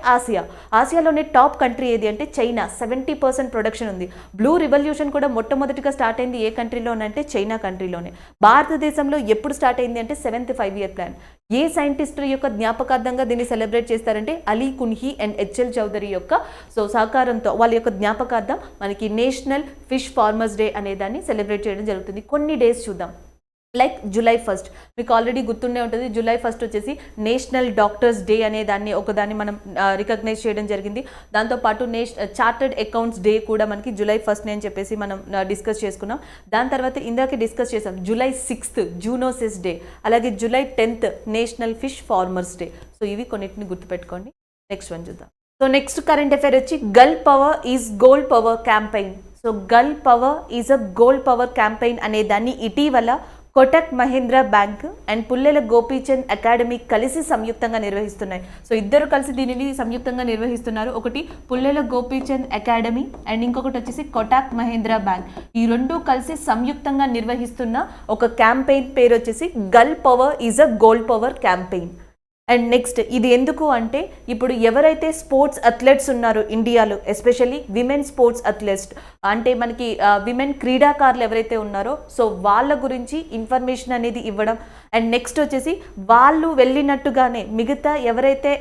ఆసియాలోనే టాప్ కంట్రీ ఏది అంటే చైనా. 70% ప్రొడక్షన్ ఉంది. బ్లూ రివల్యూషన్ కూడా మొట్టమొదటిగా స్టార్ట్ అయింది ఏ కంట్రీలోనంటే చైనా కంట్రీలోనే. భారతదేశంలో ఎప్పుడు స్టార్ట్ అయింది అంటే 7th 5-year ప్లాన్. ఏ సైంటిస్టుల యొక్క జ్ఞాపకార్థంగా దీన్ని సెలబ్రేట్ చేస్తారంటే అలీ కున్హి అండ్ హెచ్ఎల్ చౌదరి యొక్క సహకారంతో వాళ్ళ యొక్క జ్ఞాపకార్థం మనకి నేషనల్ ఫిష్ ఫార్మర్స్ డే అనే దాన్ని సెలబ్రేట్ చేయడం జరుగుతుంది. కొన్ని డేస్ చూద్దాం. లైక్ జూలై 1st మీకు ఆల్రెడీ గుర్తుండే ఉంటుంది. జూలై 1st వచ్చేసి నేషనల్ డాక్టర్స్ డే అనే ఒకదాన్ని మనం రికగ్నైజ్ చేయడం జరిగింది. దాంతోపాటు చార్టర్డ్ అకౌంట్స్ డే కూడా మనకి జూలై 1st అని చెప్పేసి మనం డిస్కస్ చేసుకున్నాం. దాని తర్వాత ఇందాకే డిస్కస్ చేసాం జూలై 6th జూనోసిస్ డే, అలాగే July 10th national fish farmers day. So ఇవి కొన్నిటిని గుర్తుపెట్టుకోండి. నెక్స్ట్ వన్ చూద్దాం. సో నెక్స్ట్ కరెంట్ అఫైర్ వచ్చి girl power is gold power campaign. So girl power is a gold power campaign అనే దాన్ని ఇటీవల Kotak Mahindra bank and Pullela Gopichand academy కలిసి సంయుక్తంగా నిర్వహిస్తున్నాయి. సో ఇద్దరు కలిసి దీనిని సంయుక్తంగా నిర్వహిస్తున్నారు. ఒకటి పుల్లెల గోపీచంద్ అకాడమీ అండ్ ఇంకొకటి వచ్చేసి కోటక్ మహీంద్రా బ్యాంక్. ఈ రెండు కలిసి సంయుక్తంగా నిర్వహిస్తున్న ఒక క్యాంపెయిన్ పేరు వచ్చేసి girl power is a gold power campaign. And next ఇది ఎందుకు అంటే ఇప్పుడు ఎవరైతే స్పోర్ట్స్ అథ్లెట్స్ ఉన్నారో ఇండియాలో, ఎస్పెషల్లీ విమెన్ స్పోర్ట్స్ అథ్లెట్స్ అంటే మనకి విమెన్ క్రీడాకారులు ఎవరైతే ఉన్నారో సో వాళ్ళ గురించి ఇన్ఫర్మేషన్ అనేది ఇవ్వడం. అండ్ నెక్స్ట్ వచ్చేసి వాళ్ళు వెళ్ళినట్టుగానే మిగతా ఎవరైతే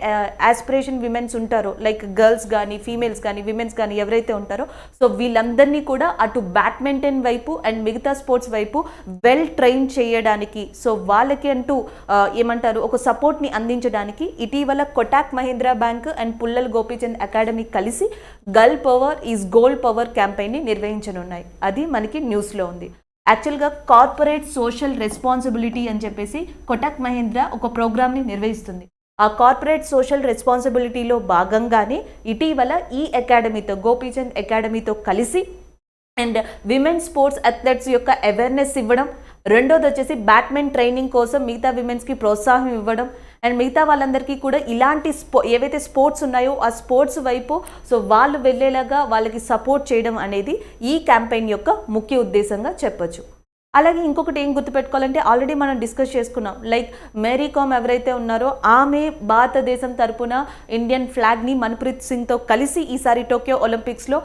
ఆస్పిరేషన్ విమెన్స్ ఉంటారో లైక్ గర్ల్స్ కానీ ఫీమేల్స్ కానీ విమెన్స్ కానీ ఎవరైతే ఉంటారో సో వీళ్ళందరినీ కూడా అటు బ్యాడ్మింటన్ వైపు అండ్ మిగతా స్పోర్ట్స్ వైపు వెల్ ట్రైన్ చేయడానికి సో వాళ్ళకి అంటూ ఏమంటారు ఒక సపోర్ట్ని అందించడానికి ఇటీవల Kotak Mahindra bank and Pullela Gopichand academy కలిసి girl power is gold power క్యాంపెయిన్ని నిర్వహించనున్నాయి. అది మనకి న్యూస్లో ఉంది. యాక్చువల్గా కార్పొరేట్ సోషల్ రెస్పాన్సిబిలిటీ అని చెప్పేసి కోటక్ మహీంద్రా ఒక ప్రోగ్రామ్ని నిర్వహిస్తుంది. ఆ కార్పొరేట్ సోషల్ రెస్పాన్సిబిలిటీలో భాగంగానే ఇటీవల ఈ అకాడమీతో గోపీచంద్ అకాడమీతో కలిసి అండ్ విమెన్ స్పోర్ట్స్ అథ్లెట్స్ యొక్క అవేర్నెస్ ఇవ్వడం, రెండోది వచ్చేసి బ్యాడ్మింటన్ ట్రైనింగ్ కోసం మిగతా విమెన్స్కి ప్రోత్సాహం ఇవ్వడం అండ్ మిగతా వాళ్ళందరికీ కూడా ఇలాంటి ఏవైతే స్పోర్ట్స్ ఉన్నాయో ఆ స్పోర్ట్స్ వైపు సో వాళ్ళు వెళ్ళేలాగా వాళ్ళకి సపోర్ట్ చేయడం అనేది ఈ క్యాంపెయిన్ యొక్క ముఖ్య ఉద్దేశంగా చెప్పొచ్చు. అలాగే ఇంకొకటి ఏం గుర్తుపెట్టుకోవాలంటే ఆల్రెడీ మనం డిస్కస్ చేసుకున్నాం, లైక్ మేరీ కామ్ ఎవరైతే ఉన్నారో ఆమె భారతదేశం తరపున ఇండియన్ ఫ్లాగ్ని మన్ప్రీత్ సింగ్తో కలిసి ఈసారి టోక్యో ఒలింపిక్స్లో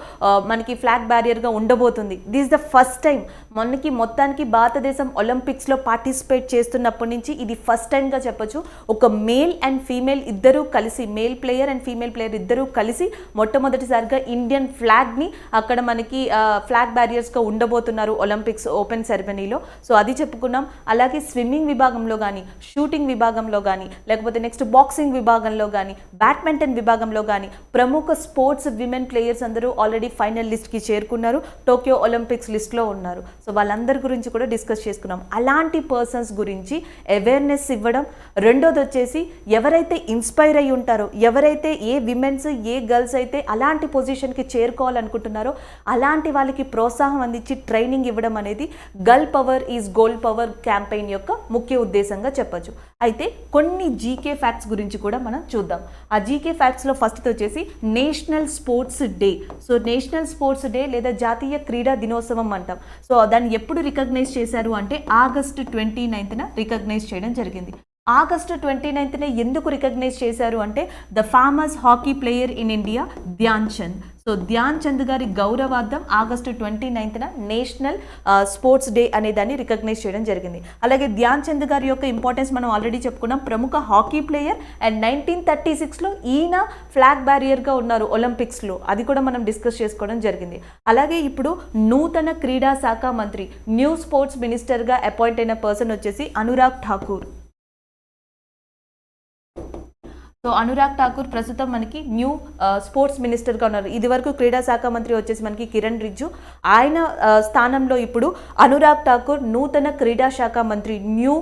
మనకి ఫ్లాగ్ బ్యారియర్గా ఉండబోతుంది. దిస్ ద ఫస్ట్ టైం మనకి మొత్తానికి భారతదేశం ఒలింపిక్స్లో పార్టిసిపేట్ చేస్తున్నప్పటి నుంచి ఇది ఫస్ట్ టైంగా చెప్పొచ్చు. ఒక మేల్ అండ్ ఫీమేల్ ఇద్దరూ కలిసి, male player and female player ఇద్దరూ కలిసి మొట్టమొదటిసారిగా ఇండియన్ ఫ్లాగ్ని అక్కడ మనకి ఫ్లాగ్ బ్యారియర్స్గా ఉండబోతున్నారు ఒలింపిక్స్ ఓపెన్ సెరమనీలో. సో అది చెప్పుకున్నాం. అలాగే స్విమ్మింగ్ విభాగంలో కానీ, షూటింగ్ విభాగంలో కానీ, లేకపోతే నెక్స్ట్ బాక్సింగ్ విభాగంలో కానీ, బ్యాడ్మింటన్ విభాగంలో కానీ ప్రముఖ స్పోర్ట్స్ విమెన్ ప్లేయర్స్ అందరూ ఆల్రెడీ ఫైనల్ లిస్ట్కి చేరుకున్నారు, టోక్యో ఒలింపిక్స్ లిస్ట్లో ఉన్నారు. సో వాళ్ళందరి గురించి కూడా డిస్కస్ చేసుకున్నాం. అలాంటి పర్సన్స్ గురించి అవేర్నెస్ ఇవ్వడం, రెండోది వచ్చేసి ఎవరైతే ఇన్స్పైర్ అయి ఉంటారో, ఎవరైతే ఏ విమెన్స్ ఏ గర్ల్స్ అయితే అలాంటి పొజిషన్కి చేరుకోవాలనుకుంటున్నారో అలాంటి వాళ్ళకి ప్రోత్సాహం అందించి ట్రైనింగ్ ఇవ్వడం అనేది girl power is gold power campaign యొక్క ముఖ్య ఉద్దేశంగా చెప్పొచ్చు. అయితే కొన్ని జీకే ఫ్యాక్ట్స్ గురించి కూడా మనం చూద్దాం. ఆ జీకే ఫ్యాక్ట్స్లో ఫస్ట్ వచ్చేసి national sports day. So national sports day లేదా జాతీయ క్రీడా దినోత్సవం అంటాం. సో దాన్ని ఎప్పుడు రికగ్నైజ్ చేశారు అంటే August 29th రికగ్నైజ్ చేయడం జరిగింది. August 29th ఎందుకు రికగ్నైజ్ చేశారు అంటే the famous hockey player in India Dhyan Chand. So Dhyan Chand గారి గౌరవార్థం August 29th national sports day అనే దాన్ని రికగ్నైజ్ చేయడం జరిగింది. అలాగే ధ్యాన్ చంద్ గారి యొక్క ఇంపార్టెన్స్ మనం ఆల్రెడీ చెప్పుకున్నాం. ప్రముఖ హాకీ ప్లేయర్ అండ్ 1936లో ఈయన ఫ్లాగ్ బ్యారియర్గా ఉన్నారు ఒలింపిక్స్లో, అది కూడా మనం డిస్కస్ చేసుకోవడం జరిగింది. అలాగే ఇప్పుడు నూతన క్రీడా శాఖ మంత్రి, న్యూ స్పోర్ట్స్ మినిస్టర్గా అపాయింట్ అయిన పర్సన్ వచ్చేసి అనురాగ్ ఠాకూర్. సో అనురాగ్ ఠాకూర్ ప్రస్తుతం మనకి న్యూ స్పోర్ట్స్ మినిస్టర్గా ఉన్నారు. ఇది వరకు క్రీడా శాఖ మంత్రి వచ్చేసి మనకి కిరణ్ రిజ్జు, ఆయన స్థానంలో ఇప్పుడు అనురాగ్ ఠాకూర్ నూతన క్రీడా శాఖ మంత్రి, న్యూ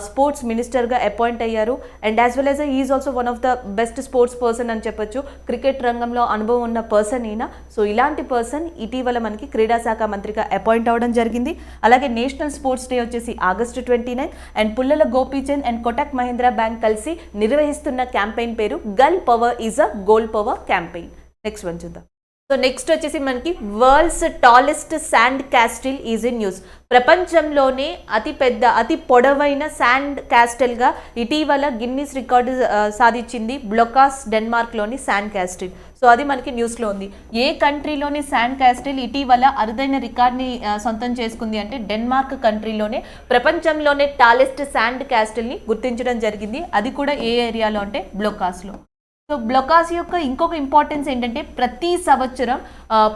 స్పోర్ట్స్ మినిస్టర్గా అపాయింట్ అయ్యారు. And as well as is also one of the best sports person అని చెప్పొచ్చు. క్రికెట్ రంగంలో అనుభవం ఉన్న పర్సన్ ఈయన. సో ఇలాంటి పర్సన్ ఇటీవల మనకి క్రీడా శాఖ మంత్రిగా అపాయింట్ అవ్వడం జరిగింది. అలాగే నేషనల్ స్పోర్ట్స్ డే వచ్చేసి August 29 and Pullela Gopichand and Kotak Mahindra bank కలిసి నిర్వహిస్తున్న క్యాంపెయిన్ పేరు girl power is a gold power campaign. Next one చూద్దాం. సో నెక్స్ట్ వచ్చేసి మనకి world's tallest sand castle is in news. ప్రపంచంలోనే అతి పొడవైన శాండ్ క్యాస్టిల్గా ఇటీవల గిన్నిస్ రికార్డు సాధించింది బ్లొకాస్, డెన్మార్క్లోని శాండ్ క్యాస్టిల్. సో అది మనకి న్యూస్లో ఉంది. ఏ కంట్రీలోని శాండ్ క్యాస్టిల్ ఇటీవల అరుదైన రికార్డ్ని సొంతం చేసుకుంది అంటే డెన్మార్క్ కంట్రీలోనే ప్రపంచంలోనే టాలెస్ట్ శాండ్ క్యాస్టిల్ని గుర్తించడం జరిగింది. అది కూడా ఏ ఏరియాలో అంటే బ్లొకాస్లో. సో బ్లొకాస్ యొక్క ఇంకొక ఇంపార్టెన్స్ ఏంటంటే ప్రతి సంవత్సరం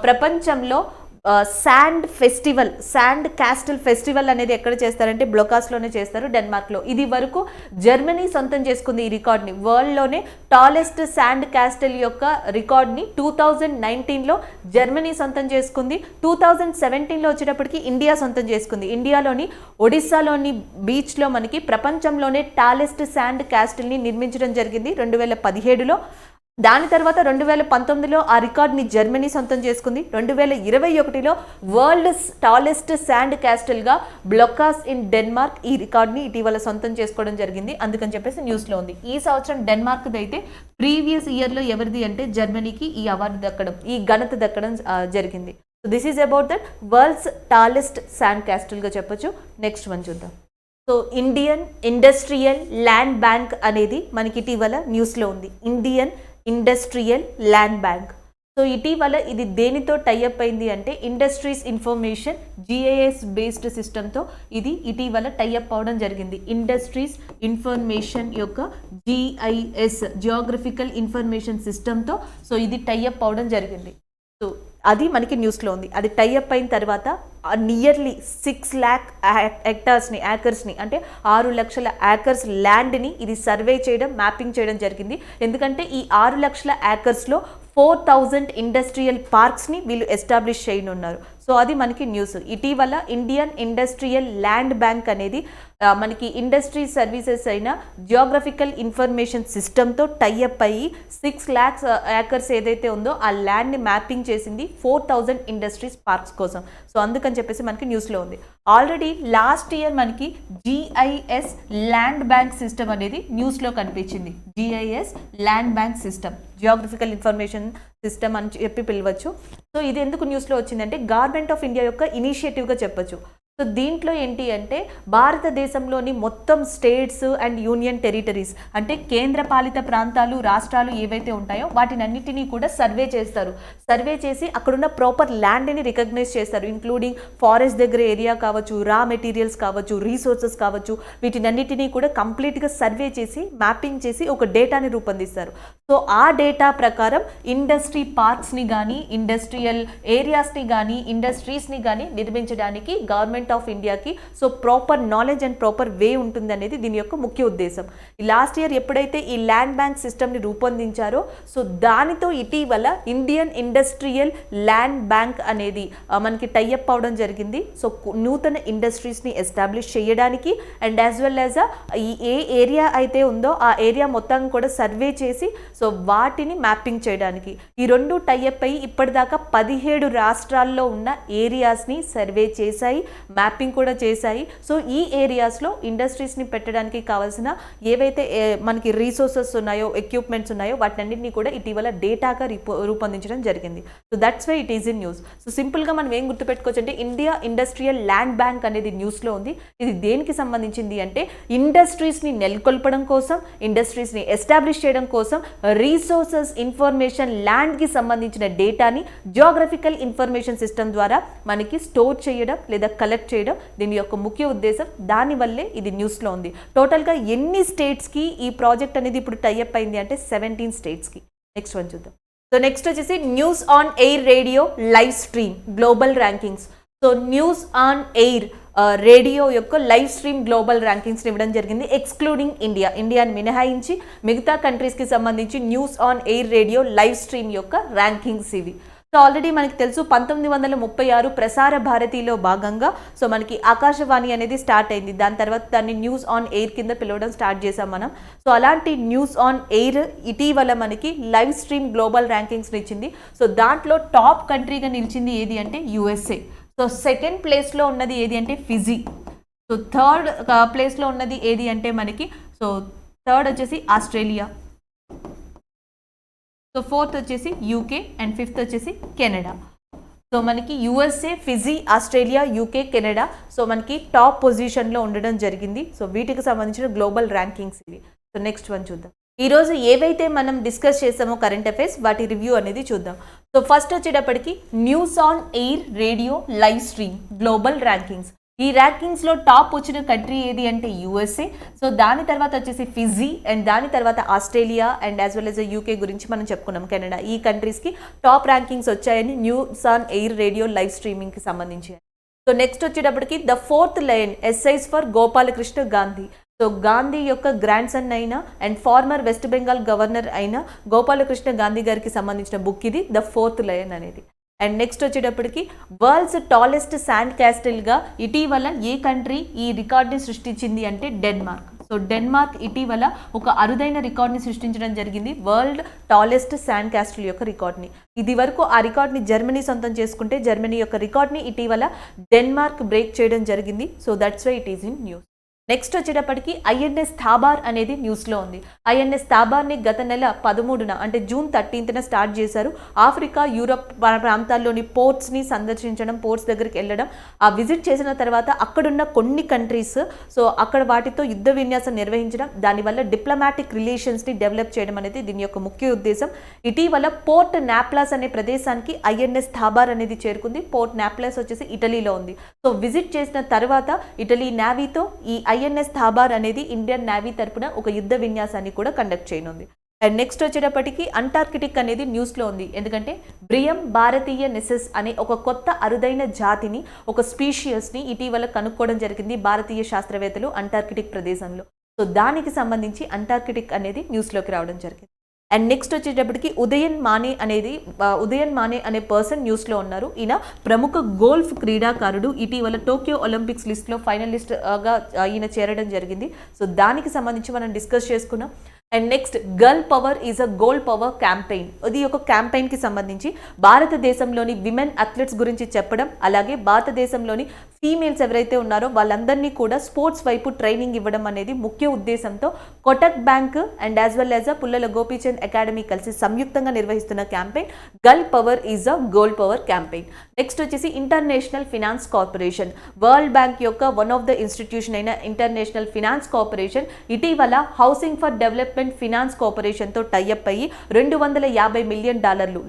ప్రపంచంలో sand festival, sand castle festival అనేది ఎక్కడ చేస్తారంటే బ్లొకాస్లోనే చేస్తారు, డెన్మార్క్లో. ఇది వరకు జర్మనీ సొంతం చేసుకుంది ఈ రికార్డ్ని. వరల్డ్లోనే టాలెస్ట్ శాండ్ క్యాస్టిల్ యొక్క రికార్డ్ని 2019లో జర్మనీ సొంతం చేసుకుంది. 2017లో వచ్చేటప్పటికి ఇండియా సొంతం చేసుకుంది. ఇండియాలోని ఒడిస్సాలోని బీచ్లో మనకి ప్రపంచంలోనే టాలెస్ట్ శాండ్ క్యాస్టిల్ని నిర్మించడం జరిగింది 2017లో. దాని తర్వాత 2019లో ఆ రికార్డ్ని జర్మనీ సొంతం చేసుకుంది. 2021లో వరల్డ్ టాలెస్ట్ శాండ్ క్యాస్టిల్గా బ్లొకాస్ ఇన్ డెన్మార్క్ ఈ రికార్డ్ని ఇటీవల సొంతం చేసుకోవడం జరిగింది. అందుకని చెప్పేసి న్యూస్లో ఉంది. ఈ సంవత్సరం డెన్మార్క్ది అయితే ప్రీవియస్ ఇయర్లో ఎవరిది అంటే జర్మనీకి ఈ అవార్డు దక్కడం, ఈ ఘనత దక్కడం జరిగింది. So this is about that world's tallest sand క్యాస్టిల్గా చెప్పొచ్చు. నెక్స్ట్ వన్ చూద్దాం. So Indian industrial land bank అనేది మనకి ఇటీవల న్యూస్లో ఉంది. Indian industrial land bank. So ఇటీవల ఇది దేనితో టైఅప్ అయింది అంటే ఇండస్ట్రీస్ ఇన్ఫర్మేషన్ GIS బేస్డ్ సిస్టమ్తో ఇది ఇటీవల టైఅప్ అవడం జరిగింది. ఇండస్ట్రీస్ ఇన్ఫర్మేషన్ యొక్క GIS జియోగ్రఫికల్ ఇన్ఫర్మేషన్ సిస్టమ్తో సో ఇది టైఅప్ అవడం జరిగింది. సో అది మనకి న్యూస్లో ఉంది. అది టైఅప్ అయిన తర్వాత నియర్లీ 6 lakh యాకర్స్ని అంటే 6 లక్షల యాకర్స్ ల్యాండ్ని ఇది సర్వే చేయడం, మ్యాపింగ్ చేయడం జరిగింది. ఎందుకంటే ఈ 6 లక్షల యాకర్స్లో 4000 ఇండస్ట్రియల్ పార్క్స్ని వీళ్ళు ఎస్టాబ్లిష్ చేయనున్నారు. సో అది మనకి న్యూస్. ఇటీవల ఇండియన్ ఇండస్ట్రియల్ ల్యాండ్ బ్యాంక్ అనేది మనకి ఇండస్ట్రీ సర్వీసెస్ అయిన జియోగ్రఫికల్ ఇన్ఫర్మేషన్ సిస్టమ్తో టైఅప్ అయ్యి 6 lakhs యాకర్స్ ఏదైతే ఉందో ఆ ల్యాండ్ని మ్యాపింగ్ చేసింది 4000 ఇండస్ట్రీస్ పార్క్స్ కోసం. సో అందుకని చెప్పేసి మనకి న్యూస్లో ఉంది. ఆల్రెడీ లాస్ట్ ఇయర్ మనకి GIS ల్యాండ్ బ్యాంక్ సిస్టమ్ అనేది న్యూస్లో కనిపించింది. GIS land bank system, geographical information system అని చెప్పి పిలవచ్చు. సో ఇది ఎందుకు న్యూస్లో వచ్చిందంటే గవర్నమెంట్ ఆఫ్ ఇండియా యొక్క ఇనిషియేటివ్గా చెప్పొచ్చు. సో దీంట్లో ఏంటి అంటే భారతదేశంలోని మొత్తం స్టేట్స్ అండ్ యూనియన్ టెరిటరీస్ అంటే కేంద్రపాలిత ప్రాంతాలు రాష్ట్రాలు ఏవైతే ఉంటాయో వాటినన్నిటినీ కూడా సర్వే చేస్తారు. సర్వే చేసి అక్కడున్న ప్రాపర్ ల్యాండ్ని రికగ్నైజ్ చేస్తారు. ఇంక్లూడింగ్ ఫారెస్ట్ దగ్గర ఏరియా కావచ్చు, రా మెటీరియల్స్ కావచ్చు, రీసోర్సెస్ కావచ్చు, వీటినన్నిటినీ కూడా కంప్లీట్గా సర్వే చేసి మ్యాపింగ్ చేసి ఒక డేటాని రూపొందిస్తారు. సో ఆ డేటా ప్రకారం ఇండస్ట్రీ పార్క్స్ని కానీ, ఇండస్ట్రియల్ ఏరియాస్ని కానీ, ఇండస్ట్రీస్ని కానీ నిర్మించడానికి గవర్నమెంట్ ఆఫ్ ఇండియాకి so proper knowledge and proper way ఉంటుంది అనేది దీని యొక్క ముఖ్య ఉద్దేశం. లాస్ట్ ఇయర్ ఎప్పుడైతే ఈ ల్యాండ్ బ్యాంక్ సిస్టమ్ని రూపొందించారో సో దానితో ఇటీవల ఇండియన్ ఇండస్ట్రియల్ ల్యాండ్ బ్యాంక్ అనేది మనకి టైఅప్ అవడం జరిగింది. సో నూతన ఇండస్ట్రీస్ని ఎస్టాబ్లిష్ చేయడానికి and as well as a area అయితే ఉందో ఆ ఏరియా మొత్తం కూడా సర్వే చేసి సో వాటిని మ్యాపింగ్ చేయడానికి ఈ రెండు టైఅప్ అయ్యి ఇప్పటిదాకా 17 రాష్ట్రాల్లో ఉన్న ఏరియాస్ని సర్వే చేశాయి, మ్యాపింగ్ కూడా చేశాయి. సో ఈ ఏరియాస్లో ఇండస్ట్రీస్ని పెట్టడానికి కావాల్సిన ఏవైతే మనకి రీసోర్సెస్ ఉన్నాయో, ఎక్విప్మెంట్స్ ఉన్నాయో వాటినన్నింటినీ కూడా ఇటీవల డేటాగా రూపొందించడం జరిగింది. So that's why it is in news. So సింపుల్గా మనం ఏం గుర్తుపెట్టుకోవచ్చు అంటే ఇండియా ఇండస్ట్రియల్ ల్యాండ్ బ్యాంక్ అనేది న్యూస్లో ఉంది. ఇది దేనికి సంబంధించింది అంటే ఇండస్ట్రీస్ని నెలకొల్పడం కోసం, ఇండస్ట్రీస్ని ఎస్టాబ్లిష్ చేయడం కోసం రీసోర్సెస్ ఇన్ఫర్మేషన్ ల్యాండ్కి సంబంధించిన డేటాని జియోగ్రఫికల్ ఇన్ఫర్మేషన్ సిస్టమ్ ద్వారా మనకి స్టోర్ చేయడం లేదా కలెక్ట్ చేయడం దీని యొక్క ముఖ్య ఉద్దేశం. దానివల్లే ఇది న్యూస్లో ఉంది. టోటల్గా ఎన్ని స్టేట్స్కి ఈ ప్రాజెక్ట్ అనేది ఇప్పుడు టైఅప్ అయింది అంటే 17 స్టేట్స్కి. నెక్స్ట్ వన్ చూద్దాం. సో నెక్స్ట్ వచ్చేసి news on air radio live stream global rankings. So news on air radio యొక్క లైవ్ స్ట్రీమ్ గ్లోబల్ ర్యాంకింగ్స్ని ఇవ్వడం జరిగింది. ఎక్స్క్లూడింగ్ ఇండియాని మినహాయించి మిగతా కంట్రీస్కి సంబంధించి news on air radio live stream యొక్క ర్యాంకింగ్స్ ఇవి. సో ఆల్రెడీ మనకి తెలుసు 1936 ప్రసార భారతిలో భాగంగా సో మనకి ఆకాశవాణి అనేది స్టార్ట్ అయింది. దాని తర్వాత దాన్ని న్యూస్ ఆన్ ఎయిర్ కింద పిలవడం స్టార్ట్ చేసాం మనం. సో అలాంటి న్యూస్ ఆన్ ఎయిర్ ఇటీవల మనకి లైవ్ స్ట్రీమ్ గ్లోబల్ ర్యాంకింగ్స్ని ఇచ్చింది. సో దాంట్లో టాప్ కంట్రీగా నిలిచింది ఏది అంటే USA. సో సెకండ్ ప్లేస్లో ఉన్నది ఏది అంటే ఫిజీ. సో థర్డ్ ప్లేస్లో ఉన్నది ఏది అంటే మనకి సో థర్డ్ వచ్చేసి ఆస్ట్రేలియా. సో ఫోర్త్ వచ్చేసి UK అండ్ ఫిఫ్త్ వచ్చేసి కెనడా. సో మనకి USA, Fiji, Australia, UK, Canada so మనకి టాప్ పొజిషన్లో ఉండడం జరిగింది. సో వీటికి సంబంధించిన గ్లోబల్ ర్యాంకింగ్స్ ఇవి. సో నెక్స్ట్ వన్ చూద్దాం. ఈరోజు ఏవైతే మనం డిస్కస్ చేసామో కరెంట్ అఫైర్స్ వాటి రివ్యూ అనేది చూద్దాం. సో ఫస్ట్ వచ్చేటప్పటికి news on air radio live stream global rankings. ఈ ర్యాంకింగ్స్లో టాప్ వచ్చిన కంట్రీ ఏది అంటే USA. సో దాని తర్వాత వచ్చేసి ఫిజీ అండ్ దాని తర్వాత Australia and as well as UK గురించి మనం చెప్పుకున్నాం, కెనడా. ఈ కంట్రీస్కి టాప్ ర్యాంకింగ్స్ వచ్చాయని news on air radio live స్ట్రీమింగ్కి సంబంధించి. సో నెక్స్ట్ వచ్చేటప్పటికి the fourth lion essays for Gopalkrishna Gandhi. So Gandhi యొక్క గ్రాండ్ సన్ అయిన and former West Bengal governor అయిన గోపాలకృష్ణ గాంధీ గారికి సంబంధించిన బుక్ ఇది ద ఫోర్త్ లయన్ అనేది. అండ్ నెక్స్ట్ వచ్చేటప్పటికి వరల్డ్స్ టాలెస్ట్ శాండ్ క్యాస్టిల్గా ఇటీవల ఏ కంట్రీ ఈ రికార్డ్ని సృష్టించింది అంటే డెన్మార్క్. సో డెన్మార్క్ ఇటీవల ఒక అరుదైన రికార్డ్ని సృష్టించడం జరిగింది, వరల్డ్ టాలెస్ట్ శాండ్ క్యాస్టిల్ యొక్క రికార్డ్ని. ఇది వరకు ఆ రికార్డ్ని జర్మనీ సొంతం చేసుకుంటే జర్మనీ యొక్క రికార్డ్ని ఇటీవల డెన్మార్క్ బ్రేక్ చేయడం జరిగింది. So that's why it is in news. Next వచ్చేటప్పటికి INS థాబార్ అనేది న్యూస్లో ఉంది. INS థాబార్ని గత నెల 13న అంటే జూన్ 13న స్టార్ట్ చేశారు. ఆఫ్రికా, యూరప్ ప్రాంతాల్లోని పోర్ట్స్ని సందర్శించడం, పోర్ట్స్ దగ్గరికి వెళ్ళడం. ఆ విజిట్ చేసిన తర్వాత అక్కడున్న కొన్ని కంట్రీస్ సో అక్కడ వాటితో యుద్ధ విన్యాసం నిర్వహించడం, దానివల్ల డిప్లొమాటిక్ రిలేషన్స్ని డెవలప్ చేయడం అనేది దీని యొక్క ముఖ్య ఉద్దేశం. ఇటీవల పోర్ట్ నాప్లాస్ అనే ప్రదేశానికి INS థాబార్ అనేది చేరుకుంది. పోర్ట్ నాప్లాస్ వచ్చేసి ఇటలీలో ఉంది. సో విజిట్ చేసిన తర్వాత ఇటలీ నేవీతో ఈ INS థాబార్ అనేది ఇండియన్ నేవీ తరపున ఒక యుద్ధ విన్యాసాన్ని కూడా కండక్ట్ చేయనుంది. అండ్ నెక్స్ట్ వచ్చేటప్పటికి అంటార్కిటిక్ అనేది న్యూస్లో ఉంది. ఎందుకంటే బ్రియం భారతీయ నెసెస్ అనే ఒక కొత్త అరుదైన జాతిని, ఒక స్పీషియస్ని ఇటీవల కనుక్కోవడం జరిగింది భారతీయ శాస్త్రవేత్తలు అంటార్కిటిక్ ప్రదేశంలో. సో దానికి సంబంధించి అంటార్కిటిక్ అనేది న్యూస్లోకి రావడం జరిగింది. అండ్ నెక్స్ట్ వచ్చేటప్పటికి ఉదయన్ మానే అనే పర్సన్ న్యూస్లో ఉన్నారు. ఈయన ప్రముఖ గోల్ఫ్ క్రీడాకారుడు. ఇటీవల టోక్యో ఒలింపిక్స్ లిస్ట్లో ఫైనలిస్ట్గా ఈయన చేరడం జరిగింది. సో దానికి సంబంధించి మనం డిస్కస్ చేసుకున్నాం. And next girl power is a gold power campaign. ఇది ఒక క్యాంపెయిన్కి సంబంధించి భారతదేశంలోని విమెన్ అథ్లెట్స్ గురించి చెప్పడం, అలాగే భారతదేశంలోని ఫీమేల్స్ ఎవరైతే ఉన్నారో వాళ్ళందరినీ కూడా స్పోర్ట్స్ వైపు ట్రైనింగ్ ఇవ్వడం అనేది ముఖ్య ఉద్దేశంతో Kotak bank and as well as Pullela Gopichand academy కలిసి సంయుక్తంగా నిర్వహిస్తున్న campaign girl power is a gold power campaign. Next వచ్చేసి international finance corporation, world bank యొక్క వన్ ఆఫ్ ద ఇన్స్టిట్యూషన్ అయిన ఇంటర్నేషనల్ ఫినాన్స్ కార్పొరేషన్ ఇటీవల హౌసింగ్ ఫర్ డెవలప్మెంట్ ఫినాన్స్ కార్పొరేషన్తో tie up అయ్యి $250 million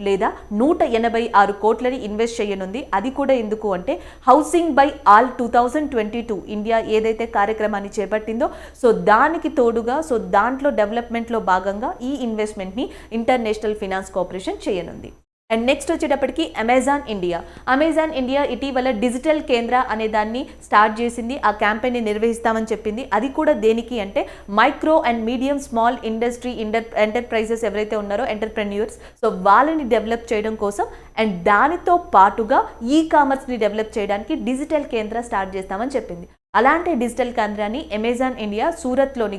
లేదా 186 కోట్లని ఇన్వెస్ట్ చేయనుంది. అది కూడా ఎందుకు అంటే హౌసింగ్ బై ఆల్ 2022 ఇండియా ఏదైతే కార్యక్రమాన్ని చేపట్టిందో సో దానికి తోడుగా సో దాంట్లో డెవలప్మెంట్లో భాగంగా ఈ ఇన్వెస్ట్మెంట్ని ఇంటర్నేషనల్ ఫినాన్స్ కార్పొరేషన్ చేయనుంది. అండ్ నెక్స్ట్ వచ్చేటప్పటికి అమెజాన్ ఇండియా ఇటీవల డిజిటల్ కేంద్ర అనే దాన్ని స్టార్ట్ చేసింది. ఆ క్యాంపెయిన్ని నిర్వహిస్తామని చెప్పింది. అది కూడా దేనికి అంటే micro and medium small industry enterprises ఎవరైతే ఉన్నారో ఎంటర్ప్రెన్యూర్స్ సో వాళ్ళని డెవలప్ చేయడం కోసం అండ్ దానితో పాటుగా ఈ కామర్స్ని డెవలప్ చేయడానికి డిజిటల్ కేంద్ర స్టార్ట్ చేస్తామని చెప్పింది. అలాంటి డిజిటల్ కేంద్రాన్ని అమెజాన్ ఇండియా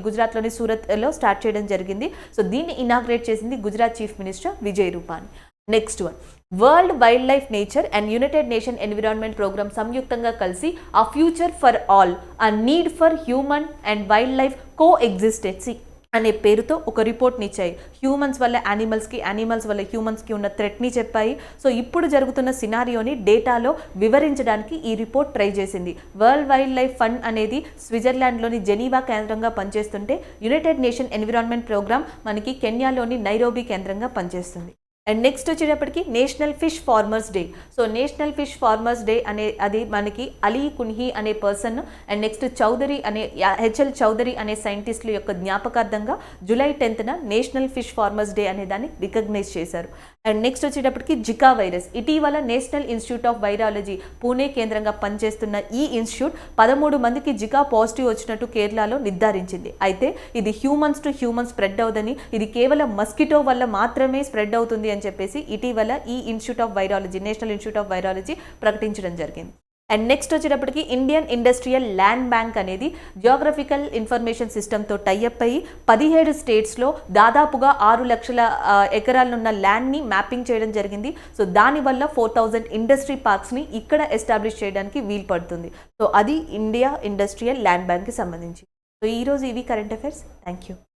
గుజరాత్లోని సూరత్లో స్టార్ట్ చేయడం జరిగింది. సో దీన్ని ఇనాగ్రేట్ చేసింది Gujarat chief minister Vijay Rupani. Next one, world wildlife nature and United nation environment programme సంయుక్తంగా కలిసి a future for all a need for human and wildlife coexistence అనే పేరుతో ఒక రిపోర్ట్ని ఇచ్చాయి. హ్యూమన్స్ వల్ల యానిమల్స్కి, యానిమల్స్ వల్ల హ్యూమన్స్కి ఉన్న థ్రెట్ని చెప్పాయి. సో ఇప్పుడు జరుగుతున్న సినారియోని డేటాలో వివరించడానికి ఈ రిపోర్ట్ ట్రై చేసింది. వరల్డ్ వైల్డ్ లైఫ్ ఫండ్ అనేది స్విట్జర్లాండ్లోని జెనీవా కేంద్రంగా పనిచేస్తుంటే యునైటెడ్ నేషన్ ఎన్విరాన్మెంట్ ప్రోగ్రామ్ మనకి కెన్యాలోని నైరోబీ కేంద్రంగా పనిచేస్తుంది. అండ్ నెక్స్ట్ వచ్చేటప్పటికి national fish farmers day. So national fish farmers day అది మనకి అలీ కున్హీ అనే person and next HL Chaudhari అనే సైంటిస్టుల యొక్క జ్ఞాపకార్థంగా జూలై 10న నేషనల్ ఫిష్ ఫార్మర్స్ డే అనే దాన్ని రికగ్నైజ్ చేశారు. అండ్ నెక్స్ట్ వచ్చేటప్పటికి జికా వైరస్. ఇటీవల national institute of virology Pune కేంద్రంగా పనిచేస్తున్న ఈ ఇన్స్టిట్యూట్ 13 మందికి జికా పాజిటివ్ వచ్చినట్టు కేరళలో నిర్ధారించింది. అయితే ఇది హ్యూమన్స్ టు హ్యూమన్స్ స్ప్రెడ్ అవుదని, ఇది కేవలం మస్కిటో వల్ల మాత్రమే స్ప్రెడ్ అవుతుంది అని చెప్పేసి ఇటీవల ఈ నేషనల్ ఇన్స్టిట్యూట్ ఆఫ్ వైరాలజీ ప్రకటించడం జరిగింది. అండ్ నెక్స్ట్ వచ్చేటప్పటికి ఇండియన్ ఇండస్ట్రియల్ ల్యాండ్ బ్యాంక్ అనేది జియోగ్రఫికల్ ఇన్ఫర్మేషన్ సిస్టమ్తో టైఅప్ అయ్యి 17 స్టేట్స్లో దాదాపుగా 6 లక్షల ఎకరాలున్న ల్యాండ్ని మ్యాపింగ్ చేయడం జరిగింది. సో దానివల్ల 4000 ఇండస్ట్రీ పార్క్స్ని ఇక్కడ ఎస్టాబ్లిష్ చేయడానికి వీలు పడుతుంది. సో అది ఇండియా ఇండస్ట్రియల్ ల్యాండ్ బ్యాంక్కి సంబంధించి. సో ఈరోజు ఇవి కరెంట్ అఫైర్స్. Thank you.